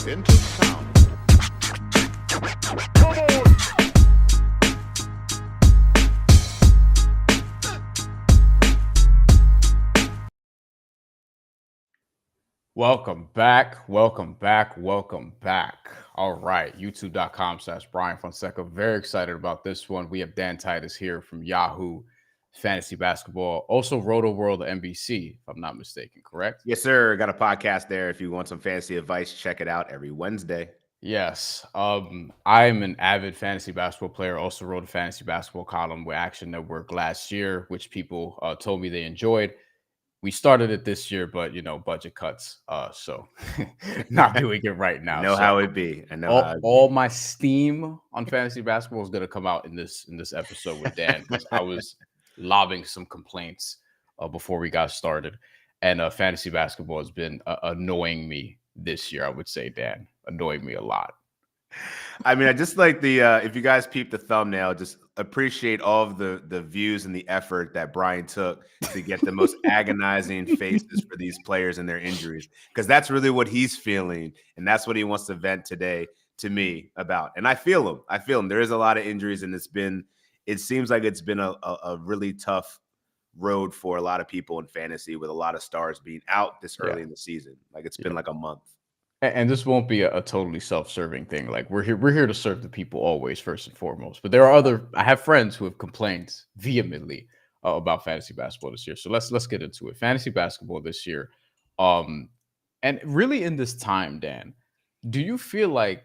into sound. Welcome back. Welcome back. Welcome back. All right. YouTube.com/Bryan Fonseca. Very excited about this one. We have Dan Titus here from Yahoo Fantasy Basketball. Also, Rotoworld NBC, if I'm not mistaken, correct? Yes, sir. Got a podcast there. If you want some fantasy advice, check it out every Wednesday. Yes. I'm an avid fantasy basketball player. Also wrote a fantasy basketball column with Action Network last year, which people told me they enjoyed. We started it this year, but budget cuts. So not doing it right now. I know So how it be. I know how it all be. my steam on fantasy basketball is gonna come out in this episode with Dan because I was lobbing some complaints before we got started, and fantasy basketball has been annoying me this year. I would say, Dan, annoying me a lot. I mean, I just like the if you guys peep the thumbnail, just appreciate all of the views and the effort that Bryan took to get the most agonizing faces for these players and their injuries, because that's really what he's feeling, and that's what he wants to vent today to me about. And I feel him. I feel him. There is a lot of injuries, and it seems like it's been a really tough road for a lot of people in fantasy, with a lot of stars being out this early in the season. Like it's been like a month. And this won't be a totally self-serving thing. Like we're here to serve the people always, first and foremost. But there are I have friends who have complained vehemently about fantasy basketball this year. So let's get into it. Fantasy basketball this year, and really in this time, Dan, do you feel like,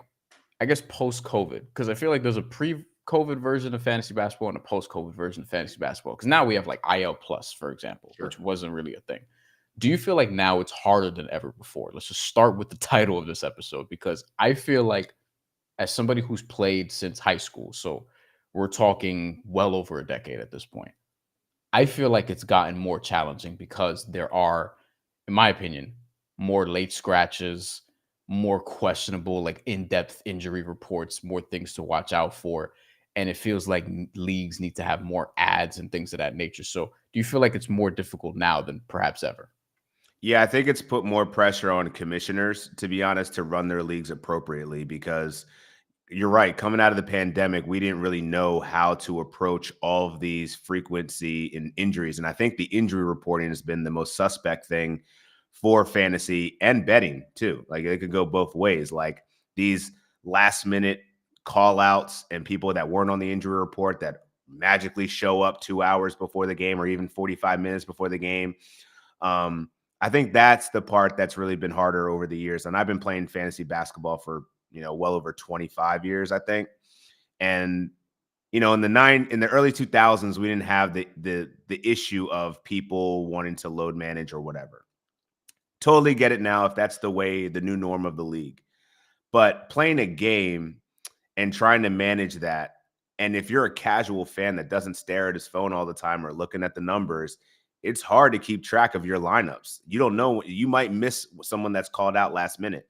I guess post-COVID, because I feel like there's a pre-COVID version of fantasy basketball and a post-COVID version of fantasy basketball. Because now we have like IL Plus, for example, which wasn't really a thing. Do you feel like now it's harder than ever before? Let's just start with the title of this episode, because I feel like, as somebody who's played since high school, so we're talking well over a decade at this point, I feel like it's gotten more challenging because there are, in my opinion, more late scratches, more questionable, like in-depth injury reports, more things to watch out for. And it feels like leagues need to have more ads and things of that nature. So do you feel like it's more difficult now than perhaps ever? Yeah, I think it's put more pressure on commissioners, to be honest, to run their leagues appropriately, because you're right. Coming out of the pandemic, we didn't really know how to approach all of these frequency in injuries. And I think the injury reporting has been the most suspect thing for fantasy and betting too. Like it could go both ways. Like these last minute call outs and people that weren't on the injury report that magically show up 2 hours before the game or even 45 minutes before the game. I think that's the part that's really been harder over the years. And I've been playing fantasy basketball for, well over 25 years, I think. And, in the early 2000s, we didn't have the issue of people wanting to load manage or whatever. Totally get it now if that's the new norm of the league. But playing a game and trying to manage that, and if you're a casual fan that doesn't stare at his phone all the time or looking at the numbers, it's hard to keep track of your lineups. You don't know. You might miss someone that's called out last minute.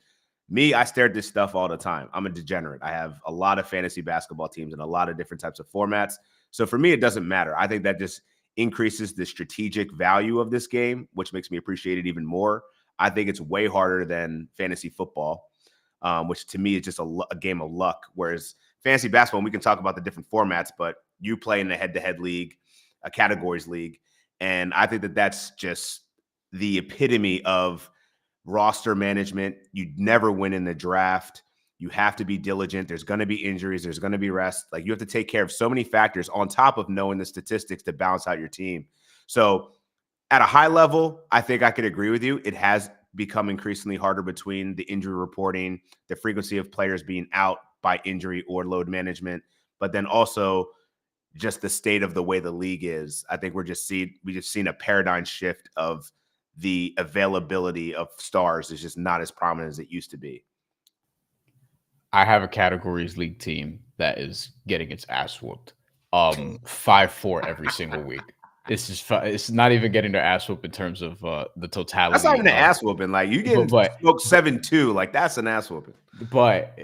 Me, I stare at this stuff all the time. I'm a degenerate. I have a lot of fantasy basketball teams and a lot of different types of formats. So for me, it doesn't matter. I think that just increases the strategic value of this game, which makes me appreciate it even more. I think it's way harder than fantasy football, which to me is just a game of luck. Whereas fantasy basketball, we can talk about the different formats, but you play in a head-to-head league, a categories league. And I think that that's just the epitome of roster management. You never win in the draft. You have to be diligent. There's going to be injuries. There's going to be rest. Like you have to take care of so many factors on top of knowing the statistics to balance out your team. So at a high level, I think I could agree with you. It has become increasingly harder between the injury reporting, the frequency of players being out by injury or load management, but then also just the state of the way the league is. I think we just seen a paradigm shift of the availability of stars is just not as prominent as it used to be. I have a categories league team that is getting its ass whooped. 5-4 every single week. It's just it's not even getting their ass whooped in terms of the totality. That's not even an ass whooping. Like you getting smoked 7-2. Like that's an ass whooping. But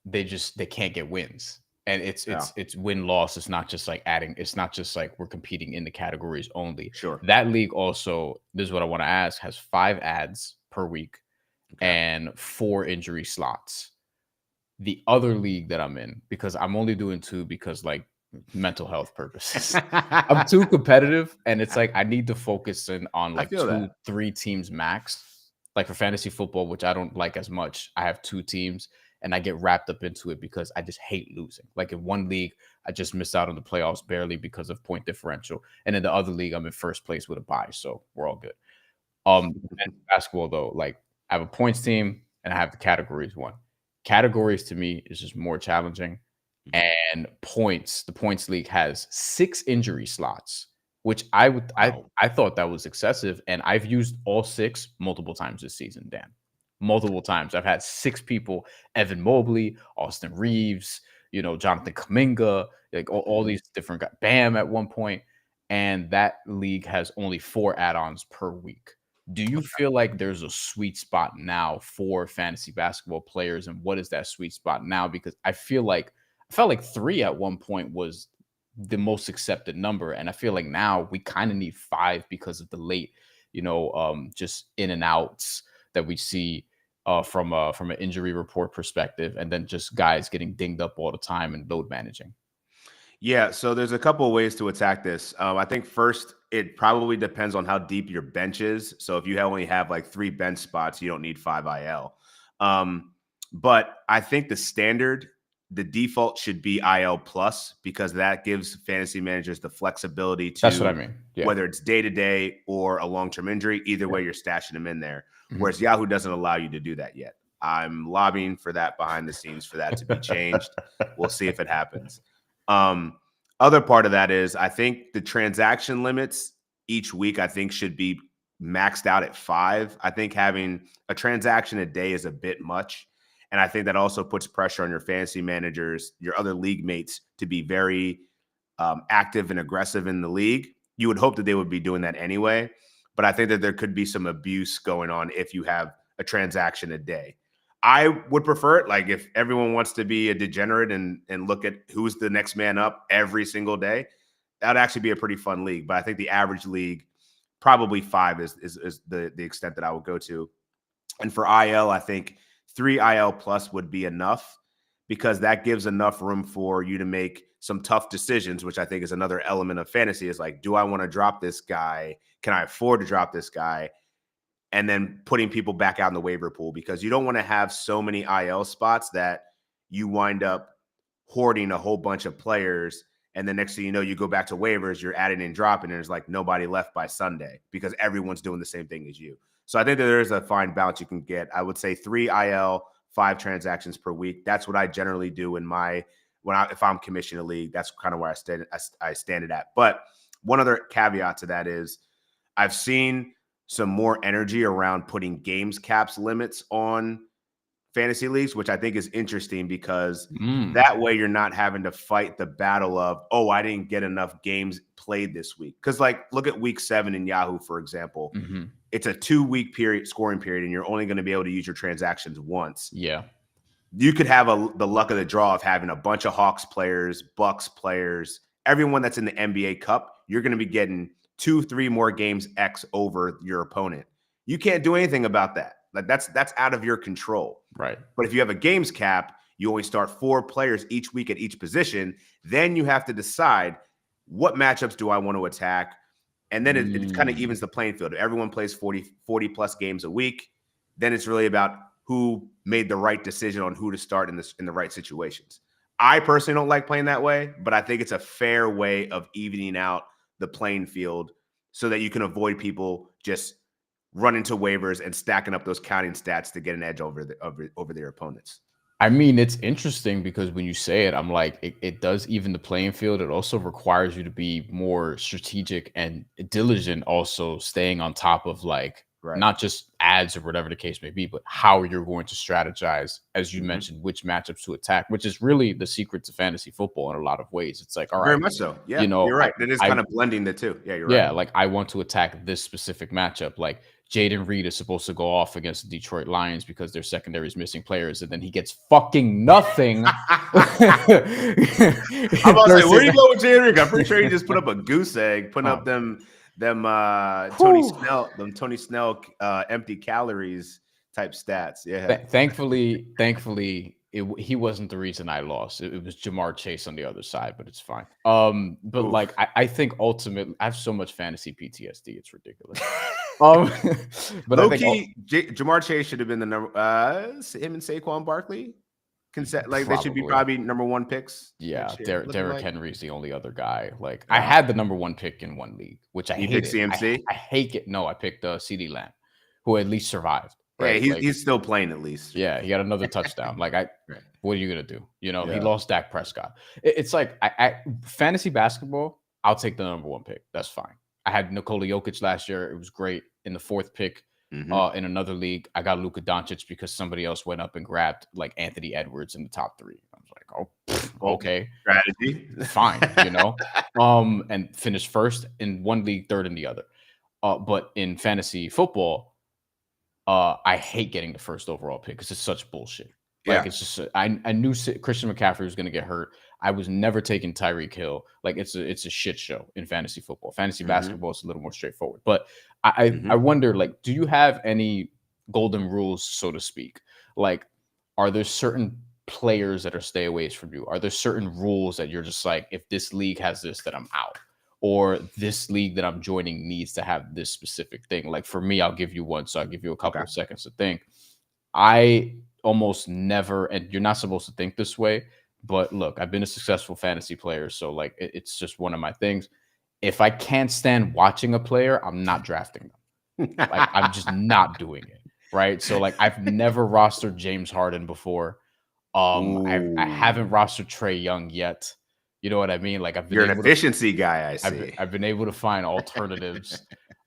they can't get wins. And it's win-loss. It's not just like we're competing in the categories only. Sure. That league also, this is what I want to ask, has 5 ads per week. and 4 injury slots. The other league that I'm in, because I'm only doing 2 because like mental health purposes. I'm too competitive and it's like I need to focus in on I like feel 2, that. 3 teams max. Like for fantasy football, which I don't like as much, I have 2 teams and I get wrapped up into it because I just hate losing. Like in one league, I just missed out on the playoffs barely because of point differential. And in the other league, I'm in first place with a bye. So we're all good. And basketball though, like I have a points team and I have the categories one. Categories to me is just more challenging. And points, the points league has 6 injury slots, which Wow. I thought that was excessive. And I've used all 6 multiple times this season, Dan. Multiple times. I've had 6 people, Evan Mobley, Austin Reeves, Jonathan Kuminga, like all these different guys, Bam at one point. And that league has only 4 add-ons per week. Do you feel like there's a sweet spot now for fantasy basketball players? And what is that sweet spot now? Because I felt like 3 at one point was the most accepted number. And I feel like now we kind of need 5 because of the late, just in and outs that we see from an injury report perspective, and then just guys getting dinged up all the time and load managing. Yeah, so there's a couple of ways to attack this. I think first, it probably depends on how deep your bench is. So if you only have like 3 bench spots, you don't need 5 IL. But I think the default should be IL plus, because that gives fantasy managers the flexibility That's what I to, mean. Yeah. whether it's day to day or a long term injury, either way, you're stashing them in there. Whereas Yahoo doesn't allow you to do that yet. I'm lobbying for that behind the scenes for that to be changed. We'll see if it happens. Other part of that is I think the transaction limits each week, I think, should be maxed out at 5. I think having a transaction a day is a bit much. And I think that also puts pressure on your fantasy managers, your other league mates, to be very active and aggressive in the league. You would hope that they would be doing that anyway. But I think that there could be some abuse going on if you have a transaction a day. I would prefer it, like, if everyone wants to be a degenerate and look at who's the next man up every single day, that'd actually be a pretty fun league. But I think the average league, probably 5 is the extent that I would go to. And for IL, I think 3 IL plus would be enough, because that gives enough room for you to make some tough decisions, which I think is another element of fantasy, is like, do I want to drop this guy? Can I afford to drop this guy? And then putting people back out in the waiver pool, because you don't want to have so many IL spots that you wind up hoarding a whole bunch of players. And the next thing you know, you go back to waivers, you're adding and dropping, and there's like nobody left by Sunday because everyone's doing the same thing as you. So I think that there's a fine balance you can get. I would say 3 IL, 5 transactions per week. That's what I generally do if I'm commissioning a league. That's kind of where I stand it at. But one other caveat to that is I've seen some more energy around putting games caps limits on fantasy leagues, which I think is interesting, because that way you're not having to fight the battle of, oh, I didn't get enough games played this week. Because, like, look at week 7 in Yahoo, for example. It's a 2-week scoring period, and you're only going to be able to use your transactions once. Yeah. You could have the luck of the draw of having a bunch of Hawks players, Bucks players, everyone that's in the NBA Cup. You're going to be getting 2-3 more games X over your opponent. You can't do anything about that. Like, that's out of your control. Right. But if you have a games cap, you only start 4 players each week at each position. Then you have to decide, what matchups do I want to attack? And then it kind of evens the playing field. If everyone plays 40 plus games a week, then it's really about who made the right decision on who to start in the right situations. I personally don't like playing that way, but I think it's a fair way of evening out the playing field so that you can avoid people just running to waivers and stacking up those counting stats to get an edge over their opponents. I mean, it's interesting because when you say it, I'm like, it does even the playing field. It also requires you to be more strategic and diligent, also staying on top of, like, not just ads or whatever the case may be, but how you're going to strategize, as you mentioned, which matchups to attack, which is really the secret to fantasy football in a lot of ways. It's like, all right, very much so. Yeah, you're right. It is kind of blending the two. Yeah, you're right. Yeah, like, I want to attack this specific matchup. Like, Jaden Reed is supposed to go off against the Detroit Lions because their secondary is missing players, and then he gets fucking nothing. I'm about to say, where do you go with Jaden Reed? I'm pretty sure he just put up a goose egg, putting up them Tony Snell empty calories type stats. Yeah. Thankfully, he wasn't the reason I lost. It was Jamar Chase on the other side, but it's fine. But like Oof. I think ultimately, I have so much fantasy PTSD, it's ridiculous. Um, but I Low think key, Jamar Chase should have been the number. Him and Saquon Barkley, like they should be probably, probably number 1 picks yeah, next year. Looking Derrick like Henry's the only other guy. Like I had the number 1 pick in one league, which I you pick hated. CMC. I hate it. No, I picked CD Lamb, who at least survived. Yeah, Right, like he's still playing at least. yeah, he got another touchdown. Like Right. what are you gonna do? You know, he Yeah. lost Dak Prescott. It's like I fantasy basketball. I'll take the number 1 pick. That's fine. I had Nikola Jokic last year. It was great. In the 4th pick, Mm-hmm. in another league, I got Luka Doncic because somebody else went up and grabbed like Anthony Edwards in the top 3. I was like, oh, okay, Strategy. fine, you know. And finished first in one league, third in the other. But in fantasy football, I hate getting the first overall pick because it's such bullshit. Like Yeah. it's just I knew Christian McCaffrey was going to get hurt. I was never taking Tyreek Hill. Like it's a shit show in fantasy football. Fantasy Mm-hmm. basketball is a little more straightforward. But I Mm-hmm. wonder, like, do you have any golden rules, so to speak? Like, are there certain players that are stayaways from you? Are there certain rules that you're just like, if this league has this, then I'm out? Or this league that I'm joining needs to have this specific thing. Like for me, I'll give you one. So I'll give you a couple Okay. of seconds to think. I almost never, and you're not supposed to think this way, but look, I've been a successful fantasy player. So like it's just one of my things. If I can't stand watching a player, I'm not drafting them. Like I'm just not doing it. Right. So like I've never rostered James Harden before. I haven't rostered Trey Young yet. You know what I mean? Like You're an efficiency guy, I see. I've been able to find alternatives.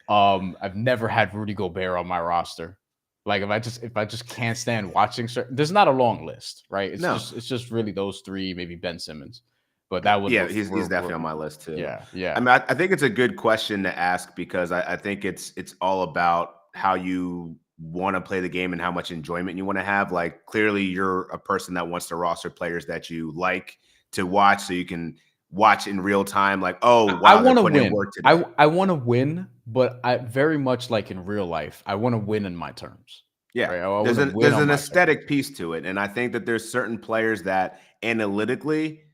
I've never had Rudy Gobert on my roster. Like if I just can't stand watching, there's not a long list, right? It's just really those 3, maybe Ben Simmons. But that would he's definitely on my list too. Yeah. I mean, I think it's a good question to ask because I think it's all about how you want to play the game and how much enjoyment you want to have. Like clearly you're a person that wants to roster players that you like to watch so you can watch in real time. Like, oh wow, I want to putting in win. work today. I want to win, but I very much like in real life, I want to win in my terms. Yeah, Right? there's an aesthetic piece to it, and I think that there's certain players that analytically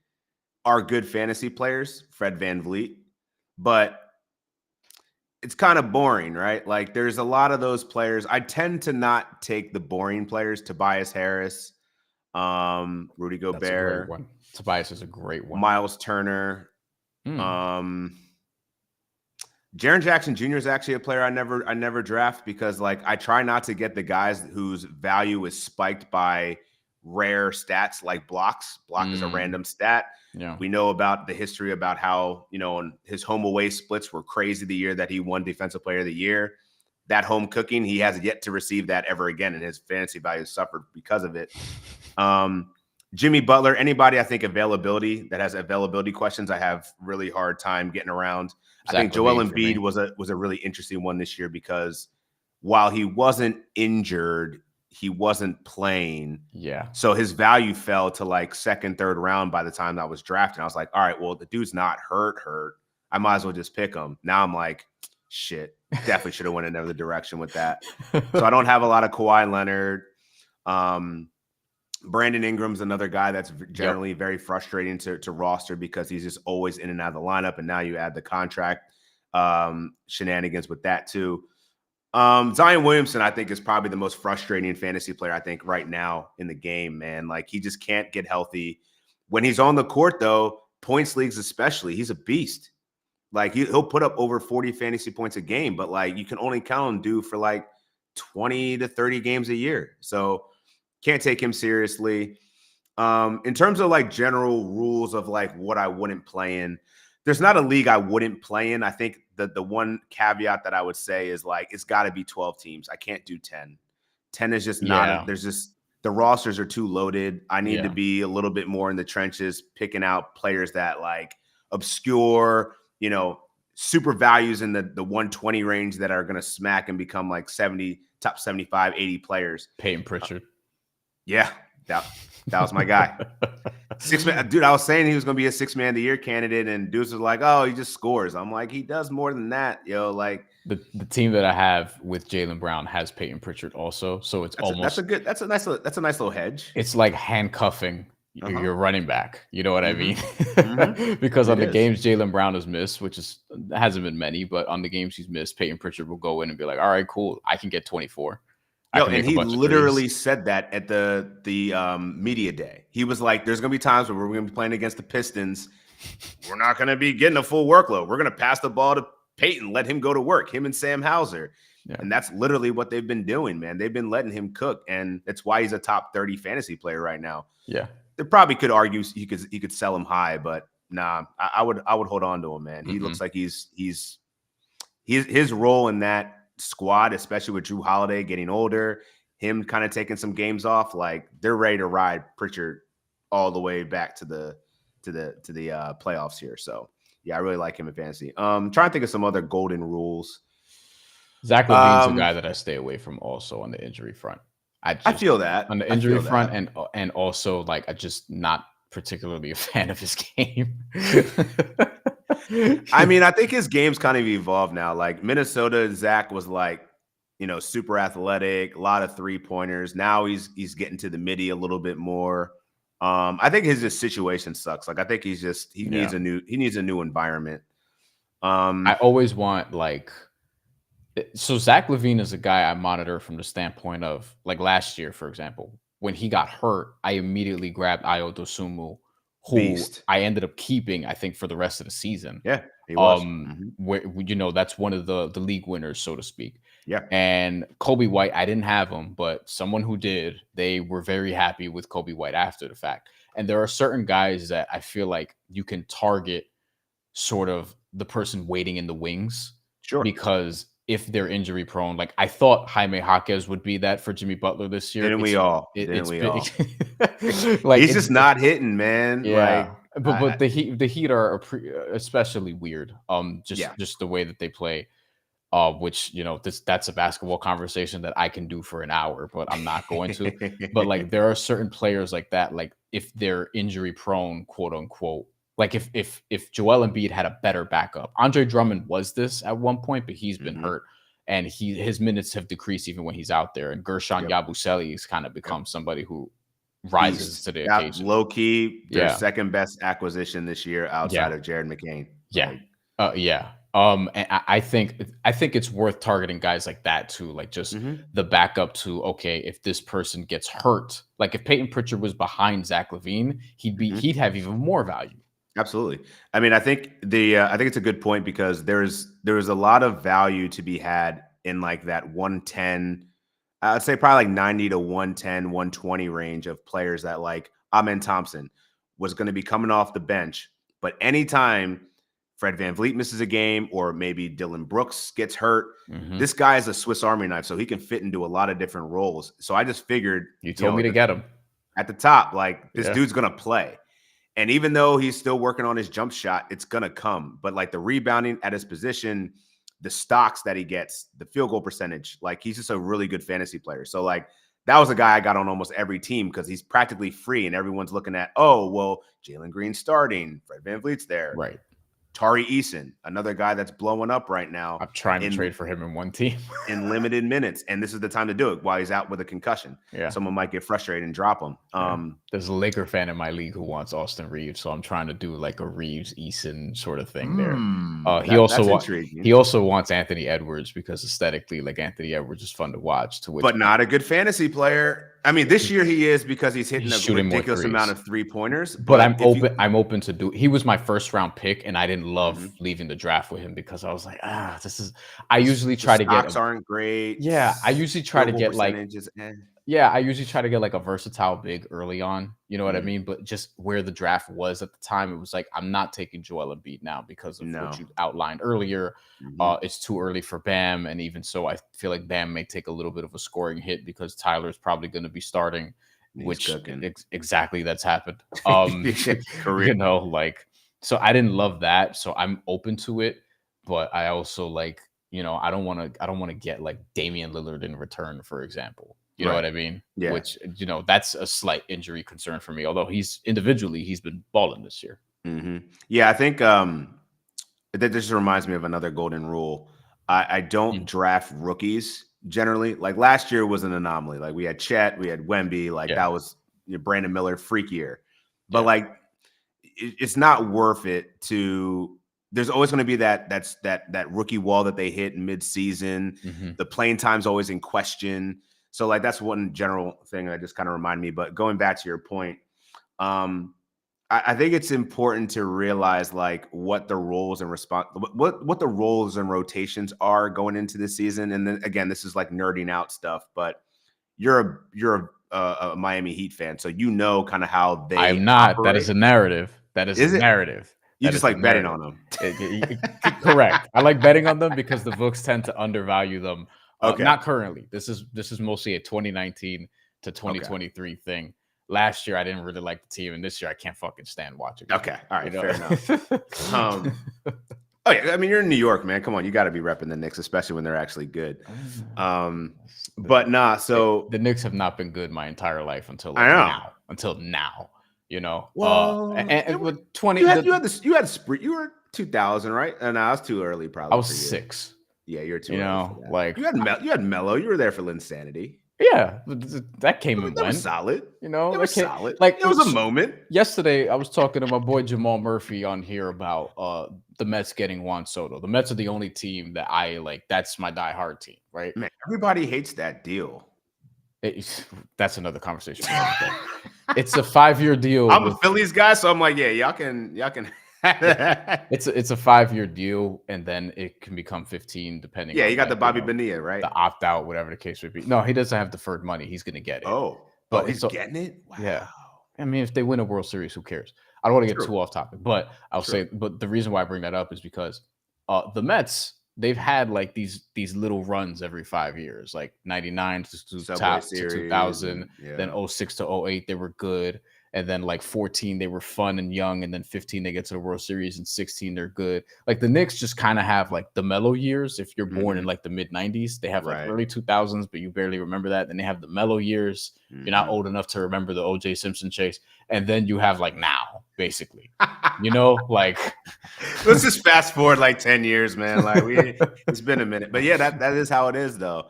are good fantasy players, Fred VanVleet, but it's kind of boring, right? Like there's a lot of those players. I tend to not take the boring players, Tobias Harris, Rudy Gobert. That's a great one. Tobias is a great one. Miles Turner. Jaren Jackson Jr. is actually a player I never draft because like I try not to get the guys whose value is spiked by rare stats like blocks. Block is a random stat. Yeah. We know about the history about how, his home away splits were crazy the year that he won Defensive Player of the Year. That home cooking, he has yet to receive that ever again, and his fantasy value suffered because of it. Jimmy Butler, anybody I think availability that has availability questions, I have really hard time getting around. I think Joel Embiid was a really interesting one this year because while he wasn't injured, he wasn't playing. Yeah. So his value fell to like second, third round by the time I was drafting. I was like, all right, well, the dude's not hurt. I might as well just pick him. Now I'm like, shit, definitely should have went another direction with that. So I don't have a lot of Kawhi Leonard. Brandon Ingram's another guy that's generally very frustrating to roster because he's just always in and out of the lineup. And now you add the contract shenanigans with that too. Zion Williamson, I think, is probably the most frustrating fantasy player, I think, right now in the game, man. Like, he just can't get healthy. When he's on the court, though, points leagues especially, he's a beast. Like, he'll put up over 40 fantasy points a game, but, like, you can only count on dude for, like, 20 to 30 games a year. So, can't take him seriously. In terms of, like, general rules of, like, what I wouldn't play in, there's not a league I wouldn't play in. I think the one caveat that I would say is like, it's got to be 12 teams. I can't do 10. 10 is just not, there's just, the rosters are too loaded. I need to be a little bit more in the trenches, picking out players that like obscure, super values in the 120 range that are going to smack and become like top 75, 80 players. Peyton Pritchard. Yeah, that was my guy. Six-man, dude, I was saying he was going to be a 6-man of the year candidate, and dudes was like, oh, he just scores. I'm like, he does more than that, yo. Like, the team that I have with Jaylen Brown has Peyton Pritchard also, so it's That's a almost good. That's a nice little hedge. it's like handcuffing Uh-huh. your running back. You know what I mean? Mhm. Mhm. Because on It the is. games Jaylen Brown has missed, which is hasn't been many, but on the games he's missed, Peyton Pritchard will go in and be like, "All right, cool, I can get 24. I Yo, can and make a he bunch of threes." literally said that at the media day. He was like, "There's gonna be times where we're gonna be playing against the Pistons. We're not gonna be getting a full workload. We're gonna pass the ball to Peyton, let him go to work. Him and Sam Hauser." Yeah, And that's literally what they've been doing, man. They've been letting him cook, and that's why he's a top 30 fantasy player right now. yeah. They probably could argue he could sell him high, but nah, I would hold on to him, man. He looks Mm-mm. like he's his role in that squad, especially with Drew Holiday getting older, him kind of taking some games off, like they're ready to ride Pritchard all the way back to the playoffs here. So yeah, I really like him in fantasy. Trying to think of some other golden rules. Zach Levine's a Um, guy that I stay away from also on the injury front. I I just feel that. on the I injury feel front that. and also like I just not particularly a fan of his game. I mean, I think his game's kind of evolved now. Like Minnesota, Zach was like, super athletic, a lot of 3-pointers. Now he's getting to the midi a little bit more. I think his situation sucks. Like I think he needs Yeah. a new environment. I always want like so Zach Levine is a guy I monitor from the standpoint of like last year, for example, when he got hurt, I immediately grabbed Ayo Dosunmu, who Beast. I ended up keeping, I think, for the rest of the season. Yeah, he was. Where that's one of the league winners, so to speak. Yeah, And Kobe White, I didn't have him, but someone who did, they were very happy with Kobe White after the fact. And there are certain guys that I feel like you can target sort of the person waiting in the wings sure. because if they're injury prone, like I thought Jaime Jaquez would be that for Jimmy Butler this year. Didn't we all? It's Didn't we been all? like He's just not hitting, man. Like, yeah, but the Heat are especially weird. yeah. Just the way that they play. Which that's a basketball conversation that I can do for an hour, but I'm not going to. But like there are certain players like that, like if they're injury prone, quote unquote. Like if Joel Embiid had a better backup, Andre Drummond was this at one point, but he's been Mhm. hurt, and his minutes have decreased even when he's out there. And Gershon Yep. Yabusele has kind of Yep. become somebody who rises Beast. to the That occasion. low key, their Yeah, second best acquisition this year outside yeah, of Jared McCain. yeah. Like, Yeah. And I think it's worth targeting guys like that too, like just mhm, the backup to okay, if this person gets hurt, like if Peyton Pritchard was behind Zach Levine, mhm. he'd have even more value. Absolutely. I mean, I think it's a good point because there's a lot of value to be had in like that 110, I'd say probably like 90 to 110, 120 range of players that like Amen Thompson was going to be coming off the bench. But anytime Fred VanVleet misses a game or maybe Dylan Brooks gets hurt, Hmm. this guy is a Swiss Army knife, so he can fit into a lot of different roles. So I just figured, You told me to get him. at the top, like this Yeah. dude's going to play. And even though he's still working on his jump shot, it's going to come. But like the rebounding at his position, the stocks that he gets, the field goal percentage, like he's just a really good fantasy player. So like that was a guy I got on almost every team because he's practically free and everyone's looking at, oh, well, Jalen Green's starting, Fred VanVleet's there. Right. Tari Eason, another guy that's blowing up right now I'm trying to in trade for him in one team. limited minutes. And this is the time to do it while he's out with a concussion. Yeah. Someone might get frustrated and drop him. Yeah. There's a Laker fan in my league who wants Austin Reeves, so I'm trying to do like a Reeves Eason sort of thing there. That's intriguing. He also wants Anthony Edwards because aesthetically, like Anthony Edwards is fun to watch. To which, But not a good fantasy player. I mean, this year he is because he's hitting He's a shooting more ridiculous amount threes. of 3-pointers. But I'm if you- open. I'm open to do. He was my first round pick, and I didn't love Mhm. leaving the draft with him because I was like, this is. I The usually try to get. stocks aren't great. Yeah, I usually try to Field goal get like. percentage is Yeah, I usually try to get like a versatile big early on. You know what I Mhm. mean? But just where the draft was at the time, it was like I'm not taking Joel Embiid now because of No. what you outlined earlier. Mhm. It's too early for Bam, and even so, I feel like Bam may take a little bit of a scoring hit because Tyler's probably going to be starting, He's which cooking. exactly that's happened. Career. Like so I didn't love that, so I'm open to it, but I also like I don't want to get like Damian Lillard in return, for example. You know Right. what I mean? Yeah. Which that's a slight injury concern for me. Although he's been balling this year. Yeah, I think that just reminds me of another golden rule. I don't draft rookies generally. Like last year was an anomaly. Like we had Chet, we had Wemby. Like that was Brandon Miller freak year. But like it's not worth it to. There's always going to be that rookie wall that they hit in midseason. The playing time's always in question. So like that's one general thing that just kind of reminded me. But going back to your point, I think it's important to realize like what the roles and what the roles and rotations are going into this season. And then again, this is like nerding out stuff, but you're a Miami Heat fan, so you know kind of how they. I'm not. Operate. That is a narrative. That is a narrative. You just like betting on them. Correct. I like betting on them because the books tend to undervalue them. Okay. Not currently. This is mostly a 2019 to 2023 thing. Last year, I didn't really like the team, and this year, I can't fucking stand watching. Okay, all right, fair enough. Oh yeah, I mean, you're in New York, man. Come on, you got to be repping the Knicks, especially when they're actually good. But nah, so the Knicks have not been good my entire life until now. Until now, you know. Well, and with 20, you were 2000, right? And I was too early, probably. I was 6. Yeah, you're too. You know, like you had Melo. You were there for Linsanity. Yeah, that came and that went. Was solid. You know, it was solid. Like it was a moment. Yesterday, I was talking to my boy Jamal Murphy on here about the Mets getting Juan Soto. The Mets are the only team that I like. That's my diehard team, right? Man, everybody hates that deal. That's another conversation. It's a 5-year deal. I'm a Phillies guy, so I'm like, yeah, y'all can. It's a 5-year deal, and then it can become 15 depending. Yeah, you got the Bobby Bonilla, right? The opt out, whatever the case would be. No, he doesn't have deferred money. He's going to get it. But he's getting it. Wow. Yeah, I mean, if they win a World Series, who cares? I don't want to get too off topic, but I'll say. But the reason why I bring that up is because the Mets, they've had like these little runs every 5 years, like 99 to 2000, then 06 to 08 they were good. And then like 14, they were fun and young. And then 15, they get to the World Series. And 16, they're good. Like the Knicks just kind of have like the mellow years. If you're born in like the mid 90s, they have like early 2000s, but you barely remember that. Then they have the mellow years. You're not old enough to remember the O.J. Simpson chase. And then you have like now, basically, you know, like. Let's just fast forward like 10 years, man. Like it's been a minute. But yeah, that is how it is though.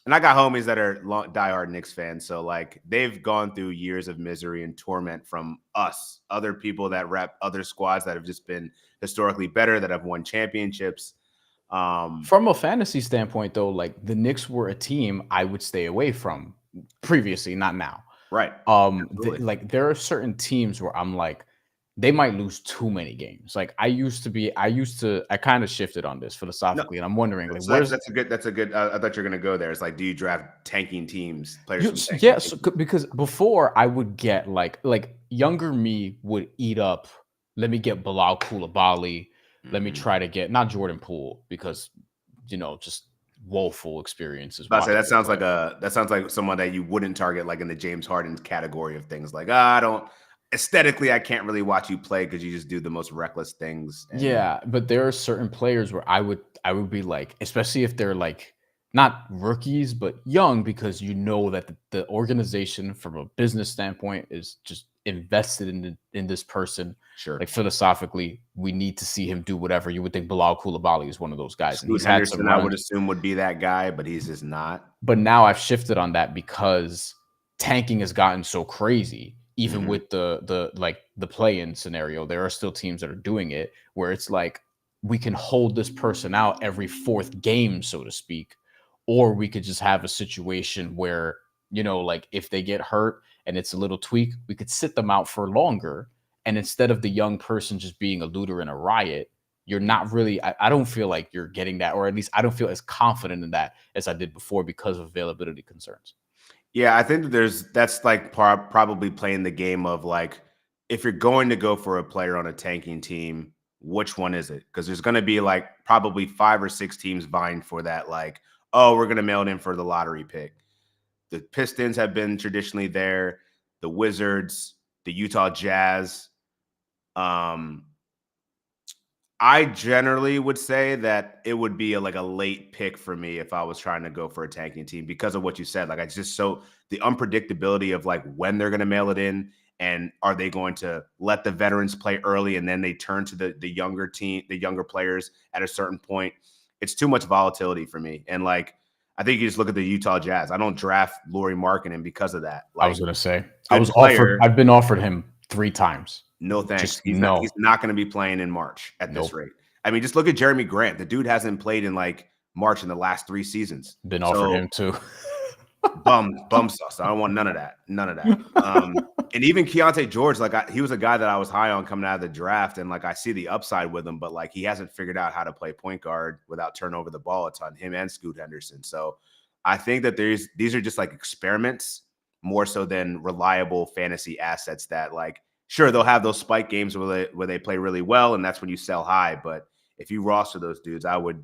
And I got homies that are diehard Knicks fans. So like they've gone through years of misery and torment from us, other people that rep other squads that have just been historically better, that have won championships. From a fantasy standpoint, though, like the Knicks were a team I would stay away from previously, not now. Right. Like there are certain teams where I'm like, they might lose too many games. Like I kind of shifted on this philosophically, and I'm wondering, like, that's a good. I thought you're gonna go there. It's like, do you draft tanking teams, players? Yes, because before I would get like younger me would eat up. Let me get Bilal Coulibaly. Let me try to get not Jordan Poole because just woeful experiences. That sounds like someone that you wouldn't target like in the James Harden category of things. Like I don't. Aesthetically, I can't really watch you play because you just do the most reckless things. Yeah, but there are certain players where I would be like, especially if they're like not rookies but young, because you know that the organization from a business standpoint is just invested in this person. Sure. Like philosophically, we need to see him do whatever. You would think Bilal Coulibaly is one of those guys. And he's had some runs. I would assume would be that guy, but he's just not. But now I've shifted on that because tanking has gotten so crazy. Even with the play-in scenario, there are still teams that are doing it where it's like we can hold this person out every 4th game, so to speak, or we could just have a situation where, like if they get hurt and it's a little tweak, we could sit them out for longer. And instead of the young person just being a looter in a riot, you're not really, I don't feel like you're getting that, or at least I don't feel as confident in that as I did before because of availability concerns. Yeah, I think that's like probably playing the game of like, if you're going to go for a player on a tanking team, which one is it? Because there's going to be like probably 5 or 6 teams vying for that. Like, oh, we're going to mail it in for the lottery pick. The Pistons have been traditionally there. The Wizards, the Utah Jazz. I generally would say that it would be a late pick for me if I was trying to go for a tanking team because of what you said. Like, it's just so the unpredictability of like when they're going to mail it in, and are they going to let the veterans play early and then they turn to the younger team, the younger players at a certain point. it's too much volatility for me. And like, I think you just look at the Utah Jazz. I don't draft Lauri Markkanen because of that. I Like, was gonna say good player. I've been offered him 3 times. No thanks. Just He's not no. going to be playing in March at this Nope. rate. I mean, just look at Jeremy Grant. The dude hasn't played in like March in the last 3 seasons. Been offered So him too. bum sauce. I don't want none of that. None of that. And even Keontae George, like he was a guy that I was high on coming out of the draft, and like I see the upside with him, but like he hasn't figured out how to play point guard without turning over the ball a ton. Him and Scoot Henderson. So I think that these are just like experiments more so than reliable fantasy assets that like sure they'll have those spike games where they play really well, and that's when you sell high. But if you roster those dudes, I would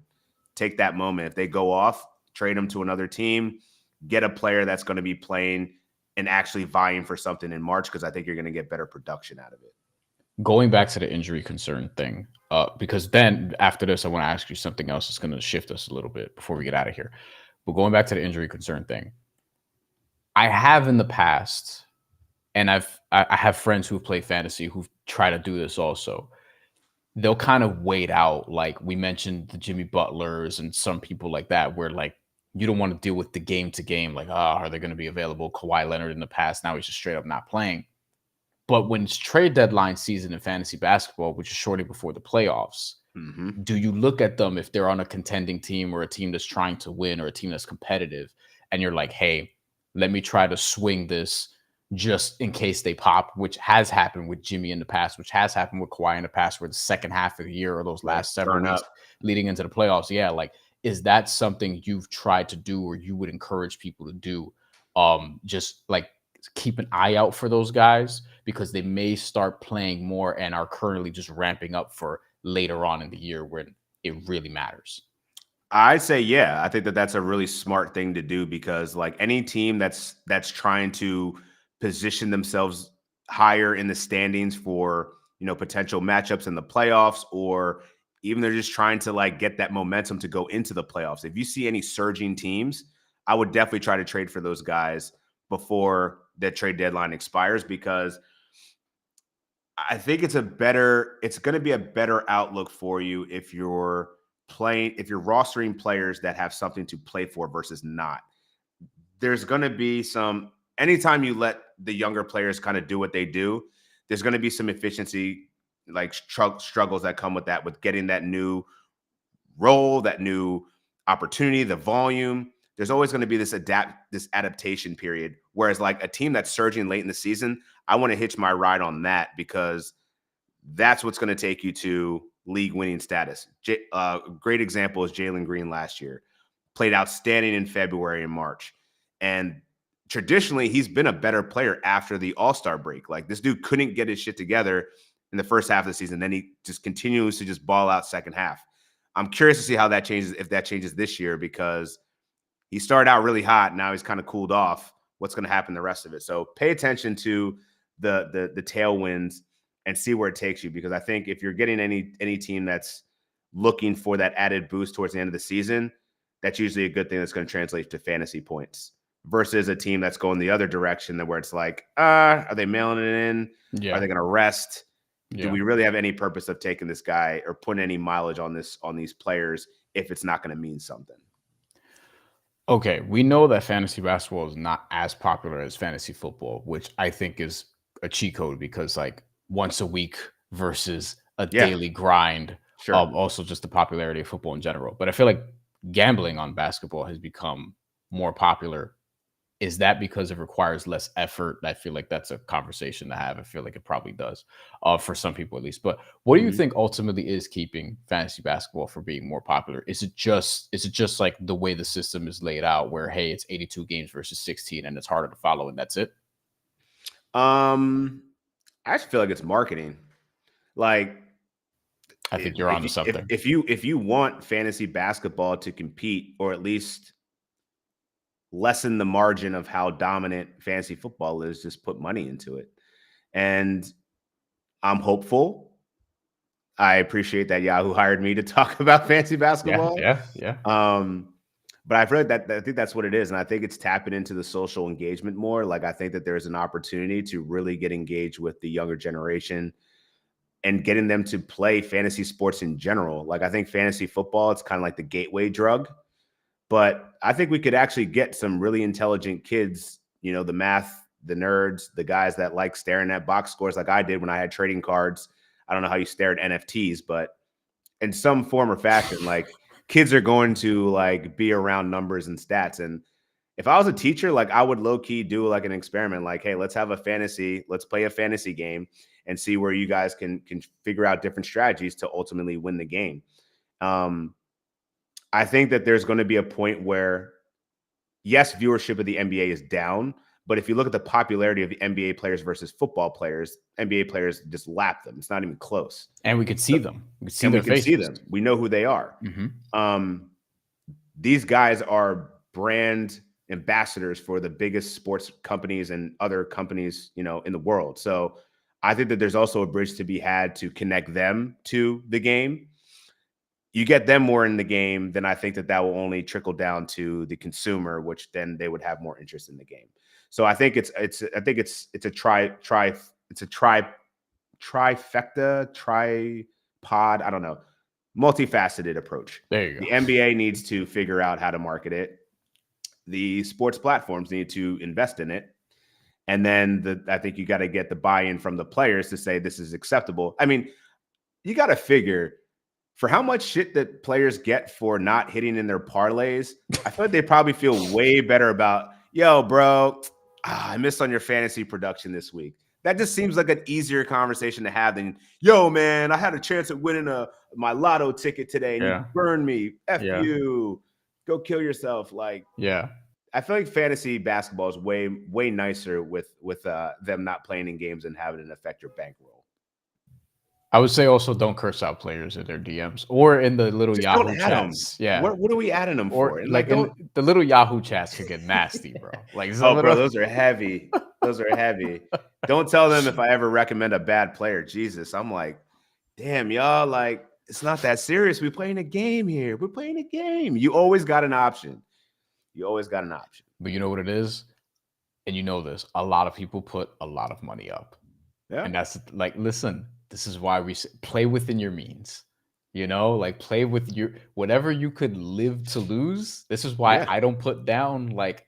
take that moment. If they go off, trade them to another team, get a player that's going to be playing and actually vying for something in March, because I think you're going to get better production out of it. Going back to the injury concern thing, because then after this, I want to ask you something else that's going to shift us a little bit before we get out of here. But going back to the injury concern thing, I have in the past, and I have friends who've played fantasy who've tried to do this also. They'll kind of wait out, like we mentioned the Jimmy Butlers and some people like that, where like you don't want to deal with the game to game, like, are they going to be available? Kawhi Leonard in the past, now he's just straight up not playing. But when it's trade deadline season in fantasy basketball, which is shortly before the playoffs, do you look at them if they're on a contending team or a team that's trying to win or a team that's competitive, and you're like, hey, let me try to swing this just in case they pop, which has happened with Jimmy in the past, which has happened with Kawhi in the past, where the second half of the year or those last several weeks leading into the playoffs. Yeah, like, is that something you've tried to do or you would encourage people to do? Just like keep an eye out for those guys because they may start playing more and are currently just ramping up for later on in the year when it really matters. I'd say, yeah, I think that that's a really smart thing to do, because like any team that's trying to position themselves higher in the standings for, potential matchups in the playoffs, or even they're just trying to like get that momentum to go into the playoffs. If you see any surging teams, I would definitely try to trade for those guys before the trade deadline expires, because I think it's going to be a better outlook for you if you're rostering players that have something to play for versus not. There's going to be anytime you let the younger players kind of do what they do, there's going to be some efficiency, like struggles that come with that, with getting that new role, that new opportunity, the volume. There's always going to be this adaptation period. Whereas like a team that's surging late in the season, I want to hitch my ride on that, because that's what's going to take you to league winning status. A great example is Jalen Green last year. Played outstanding in February and March. And traditionally, he's been a better player after the All-Star break. Like, this dude couldn't get his shit together in the first half of the season. Then he just continues to just ball out second half. I'm curious to see how that changes, if that changes this year, because he started out really hot. Now he's kind of cooled off. What's going to happen the rest of it? So pay attention to the tailwinds and see where it takes you, because I think if you're getting any team that's looking for that added boost towards the end of the season, that's usually a good thing that's going to translate to fantasy points, versus a team that's going the other direction, where it's like, are they mailing it in? Yeah. Are they going to rest? Yeah. Do we really have any purpose of taking this guy or putting any mileage on these players if it's not going to mean something? Okay, we know that fantasy basketball is not as popular as fantasy football, which I think is a cheat code, because like once a week versus a daily grind. Sure. Also just the popularity of football in general. But I feel like gambling on basketball has become more popular. Is that because it requires less effort? I feel like that's a conversation to have. I feel like it probably does, for some people at least. But what do you think ultimately is keeping fantasy basketball from being more popular? Is it just like the way the system is laid out, where hey, it's 82 games versus 16, and it's harder to follow, and that's it? I just feel like it's marketing. Like, I think you're onto something. If you want fantasy basketball to compete, or at least lessen the margin of how dominant fantasy football is, just put money into it. And I'm hopeful. I appreciate that Yahoo hired me to talk about fantasy basketball. Yeah. But I've read that, I think that's what it is. And I think it's tapping into the social engagement more. Like, I think that there's an opportunity to really get engaged with the younger generation. and getting them to play fantasy sports in general. Like, I think fantasy football, it's kind of like the gateway drug, but I think we could actually get some really intelligent kids, the math, the nerds, the guys that like staring at box scores like I did when I had trading cards. I don't know how you stare at NFTs, but in some form or fashion, like, kids are going to like be around numbers and stats. And if I was a teacher, like, I would low key do like an experiment, like, hey, let's play a fantasy game and see where you guys can figure out different strategies to ultimately win the game. I think that there's going to be a point where, yes, viewership of the NBA is down, but if you look at the popularity of the NBA players versus football players, NBA players just lap them. It's not even close. And we could see them. We could see and their we can faces. see them. We know who they are. These guys are brand ambassadors for the biggest sports companies and other companies, in the world. So I think that there's also a bridge to be had to connect them to the game. You get them more in the game, then I think that will only trickle down to the consumer, which then they would have more interest in the game. So I think it's a trifecta, tripod, I don't know, multifaceted approach. There you go. The NBA needs to figure out how to market it. The sports platforms need to invest in it. And then I think you got to get the buy-in from the players to say this is acceptable. I mean, you got to figure, for how much shit that players get for not hitting in their parlays, I feel like they probably feel way better about, yo, bro, I missed on your fantasy production this week. That just seems like an easier conversation to have than, yo, man, I had a chance at winning my lotto ticket today, and you burned me. F you. Go kill yourself. Like, I feel like fantasy basketball is way, way nicer with them not playing in games and having it affect your bankroll. I would say also don't curse out players in their DMs or in the little Yahoo chats. Yeah. What are we adding them for? And like the little Yahoo chats could get nasty, bro. Like, bro, those are heavy. Those are heavy. Don't tell them if I ever recommend a bad player. Jesus, I'm like, damn, y'all, like, it's not that serious. We're playing a game here. We're playing a game. You always got an option. But you know what it is? And you know this. A lot of people put a lot of money up. Yeah. And that's like, listen, this is why we play within your means, like play with your, whatever you could live to lose. This is why I don't put down, like,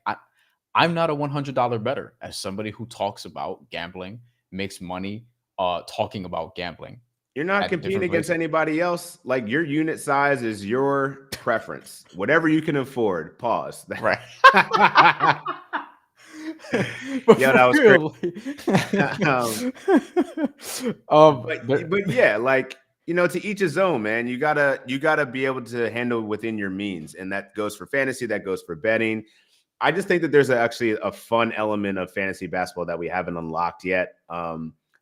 I'm not a $100 bettor. As somebody who talks about gambling, makes money talking about gambling. You're not competing against anybody else. Like, your unit size is your preference. Whatever you can afford. Pause. Right. Yeah, that was great. But yeah, like, to each his own, man. You gotta be able to handle within your means, and that goes for fantasy. That goes for betting. I just think that there's actually a fun element of fantasy basketball that we haven't unlocked yet.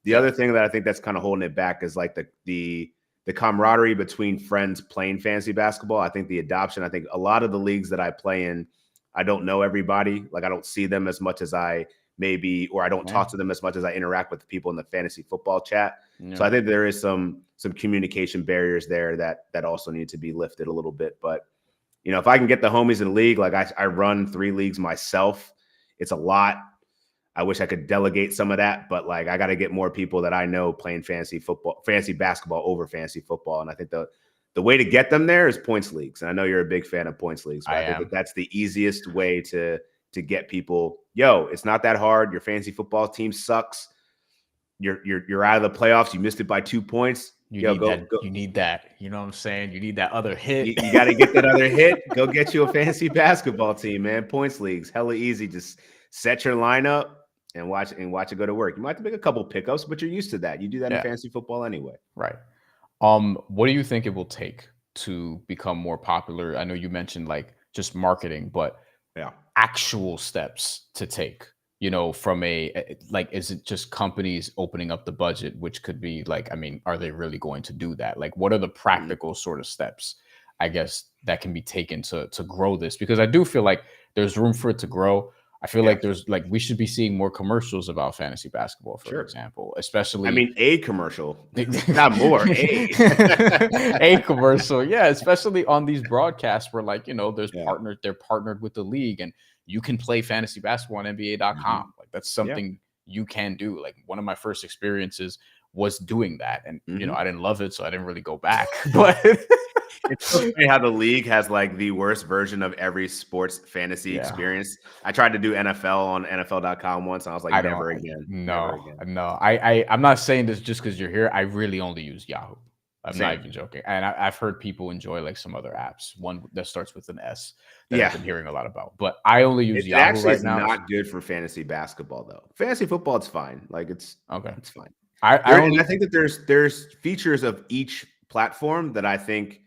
The other thing that I think that's kind of holding it back is like the camaraderie between friends playing fantasy basketball. I think the adoption. I think a lot of the leagues that I play in, I don't know everybody. Like, I don't see them as much as I maybe, or I don't talk to them as much as I interact with the people in the fantasy football chat. Yeah. So I think there is some communication barriers there that also need to be lifted a little bit. But, if I can get the homies in the league, like I run 3 leagues myself, it's a lot. I wish I could delegate some of that, but like, I got to get more people that I know playing fantasy basketball over fantasy football. And I think the way to get them there is points leagues. And I know you're a big fan of points leagues. But I think that's the easiest way to get people. Yo, it's not that hard. Your fantasy football team sucks. You're out of the playoffs. You missed it by 2 points. You need that. You know what I'm saying? You need that other hit. You got to get that other hit. Go get you a fantasy basketball team, man. Points leagues, hella easy. Just set your lineup and watch it go to work. You might have to make a couple pickups, but you're used to that. You do that in fantasy football anyway. Right. What do you think it will take to become more popular? I know you mentioned like just marketing, but actual steps to take, from is it just companies opening up the budget, which could be like, I mean, are they really going to do that? Like, what are the practical sort of steps, I guess, that can be taken to grow this? Because I do feel like there's room for it to grow. I feel like there's like, we should be seeing more commercials about fantasy basketball, for example, especially. I mean, a commercial, not more. A commercial. Yeah. Especially on these broadcasts where like, they're partnered with the league and you can play fantasy basketball on NBA.com. Like, that's something you can do. Like, one of my first experiences was doing that, and Mhm. I didn't love it, so I didn't really go back. But It's so funny how the league has like the worst version of every sports fantasy yeah, experience. I tried to do NFL on NFL.com once, and I was like, I don't. never again, never No, again. no. I'm not saying this just because you're here. I really only use Yahoo. I'm not Same. even joking. And I've heard people enjoy like some other apps, one that starts with an S that I've Yeah. been hearing a lot about. But I only use It Yahoo actually right is now. not good for fantasy basketball though. Fantasy football, it's fine. Like Okay. it's fine. I There, and I only think that there's features of each platform that I think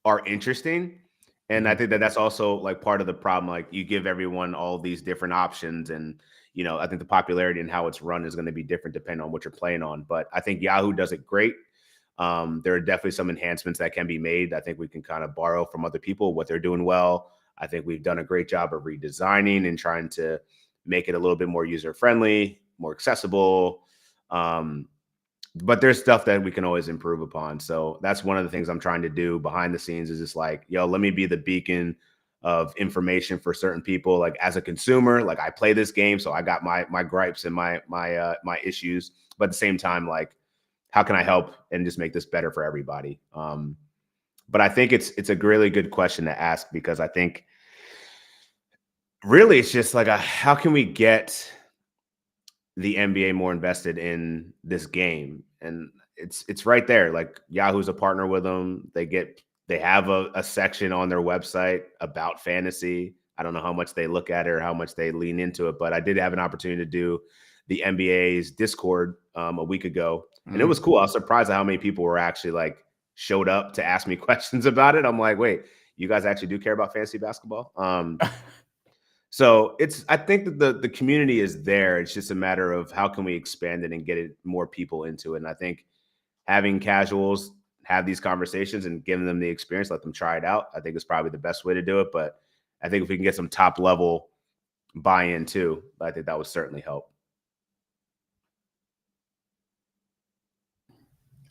are interesting. And I Mhm. think that that's also like part of the problem. Like you give everyone all these different options, and I think the popularity and how it's run is going to be different depending on what you're playing on. But I think Yahoo does it great. There are definitely some enhancements that can be made. I think we can kind of borrow from other people what they're doing well. I think we've done a great job of redesigning and trying to make it a little bit more user friendly, more accessible. But there's stuff that we can always improve upon. So that's one of the things I'm trying to do behind the scenes is just like, yo, let me be the beacon of information for certain people. Like as a consumer, like I play this game, so I got my gripes and my issues. But at the same time, like, how can I help and just make this better for everybody? But I think it's a really good question to ask because I think really it's just like how can we get the NBA more invested in this game? And it's right there. Like Yahoo's a partner with them. They have a section on their website about fantasy. I don't know how much they look at it or how much they lean into it, but I did have an opportunity to do the NBA's Discord a week ago, and it Mhm. was cool. I was surprised at how many people were actually like showed up to ask me questions about it. I'm like, wait, you guys actually do care about fantasy basketball? So I think that the community is there. It's just a matter of how can we expand it and get it more people into it. And I think having casuals have these conversations and giving them the experience, let them try it out, I think is probably the best way to do it. But I think if we can get some top level buy-in too, I think that would certainly help.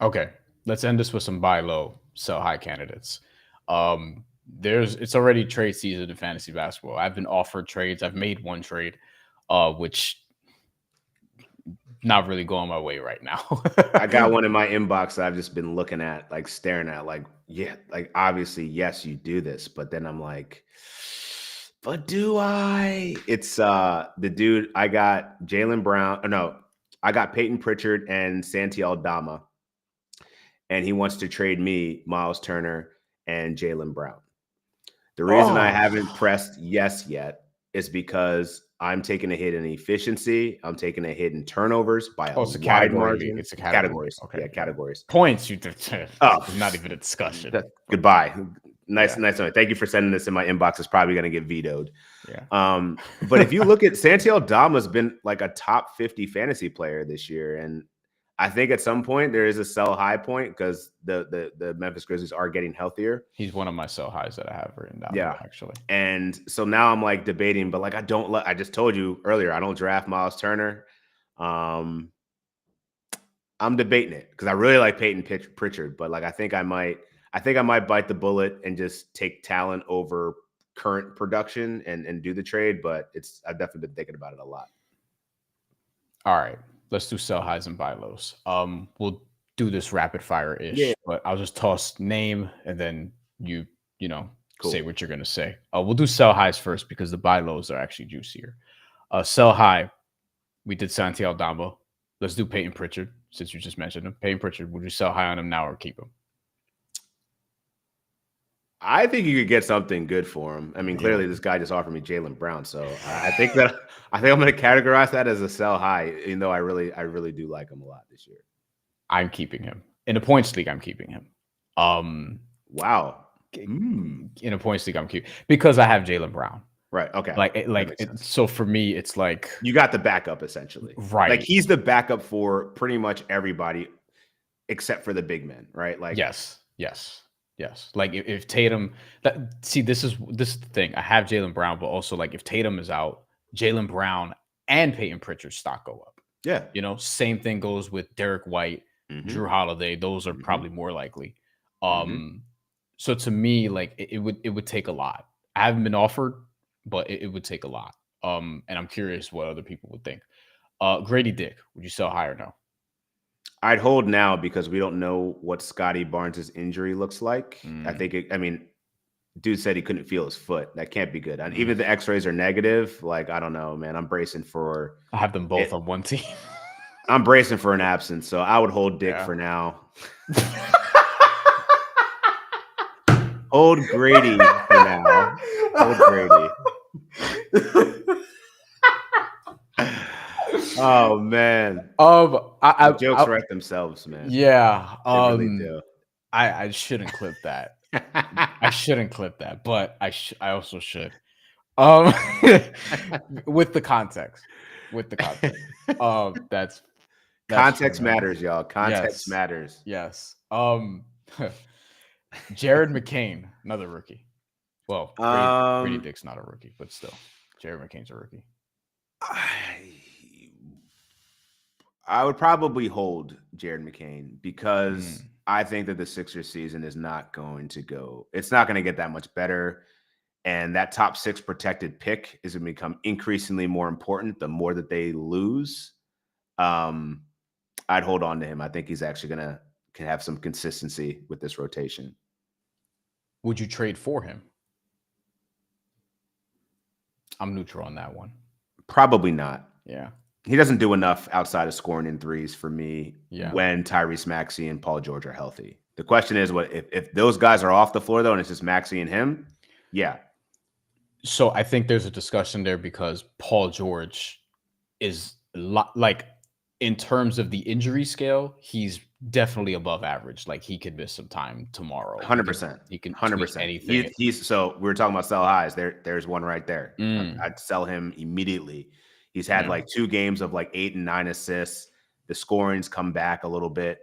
Okay, let's end this with some buy low, sell high candidates. It's already trade season in fantasy basketball. I've been offered trades. I've made one trade, which not really going my way right now. I got one in my inbox that I've just been looking at, like staring at, like, yeah, like obviously, yes, you do this, but then I'm like, but do I? It's the dude I got Jalen Brown. No, I got Peyton Pritchard and Santi Aldama, and he wants to trade me Miles Turner and Jalen Brown. The reason I Oh, haven't pressed yes yet is because I'm taking a hit in efficiency. I'm taking a hit in turnovers by a oh, it's a wide category league. margin. It's a category league. Categories. Okay, Yeah, yeah. categories. Points. Oh, Not even a discussion. goodbye. Nice, Yeah, nice. Thank you for sending this in my inbox. It's probably going to get vetoed. yeah. But if you look at Santi Aldama's been like a top 50 fantasy player this year. And I think at some point there is a sell high point because the Memphis Grizzlies are getting healthier. He's one of my sell highs that I have written down Yeah. here, actually. And so now I'm like debating, but like I just told you earlier, I don't draft Miles Turner. Um, I'm debating it because I really like Peyton Pritchard, but like I think I might bite the bullet and just take talent over current production and do the trade. But I've definitely been thinking about it a lot. All right, let's do sell highs and buy lows. We'll do this rapid fire Yeah, ish, but I'll just toss name and then you say cool. what you're gonna say. We'll do sell highs first because the buy lows are actually juicier. Sell high, we did Santi Aldama. Let's do Peyton Pritchard since you just mentioned him. Peyton Pritchard, would you sell high on him now or keep him? I think you could get something good for him. I mean, Yeah, clearly this guy just offered me Jalen Brown, so I think I'm going to categorize that as a sell high, even though I really do like him a lot this year. I'm keeping him in a points league. I'm keeping him. Um, Wow. in a points league, I'm keeping because I have Jalen Brown. Right. Okay. That makes sense. So for me, it's like You got the backup essentially. Like right. he's the backup for pretty much everybody except for the big men, right? Like Yes, yes, yes. Like if Tatum, this is the thing. I have Jalen Brown, but also like if Tatum is out, Jalen Brown and Peyton Pritchard's stock go up. yeah. Same thing goes with Derek White, Mhm. Drew Holiday. Those are Mhm. probably more likely. Mhm. So to me, like it would take a lot. I haven't been offered, but it would take a lot. And I'm curious what other people would think. Grady Dick, would you sell high or no? I'd hold now because we don't know what Scotty Barnes' injury looks like. I mean, dude said he couldn't feel his foot. That can't be good. And even if the X-rays are negative, like I don't know, man. I'm bracing for I have them both it. on one team. I'm bracing for an absence, so I would hold Dick for now. Hold Grady for now. Hold Grady. Oh man. The jokes write themselves, man. Yeah. They really do. I shouldn't clip that. I shouldn't clip that, but I also should. Um, with the context. With the context. That's Context true, man. matters, y'all. Context Yes. matters. Yes. Jared McCain, another rookie. Well, Grady Dick's not a rookie, but still, Jared McCain's a rookie. I would probably hold Jared McCain because I think that the Sixers season is not going to go. It's not going to get that much better. And that top 6 protected pick is going to become increasingly more important the more that they lose. I'd hold on to him. I think he's actually can have some consistency with this rotation. Would you trade for him? I'm neutral on that one. Probably not. Yeah. He doesn't do enough outside of scoring in threes for me when Tyrese Maxey and Paul George are healthy. The question is, what if those guys are off the floor, though, and it's just Maxey and him? Yeah. So I think there's a discussion there because Paul George is like in terms of the injury scale, he's definitely above average. Like he could miss some time tomorrow. 100%. He can 100%. anything. He's so we were talking about sell highs. There's one right there. I'd sell him immediately. He's had like 2 games of like 8 and 9 assists. The scoring's come back a little bit.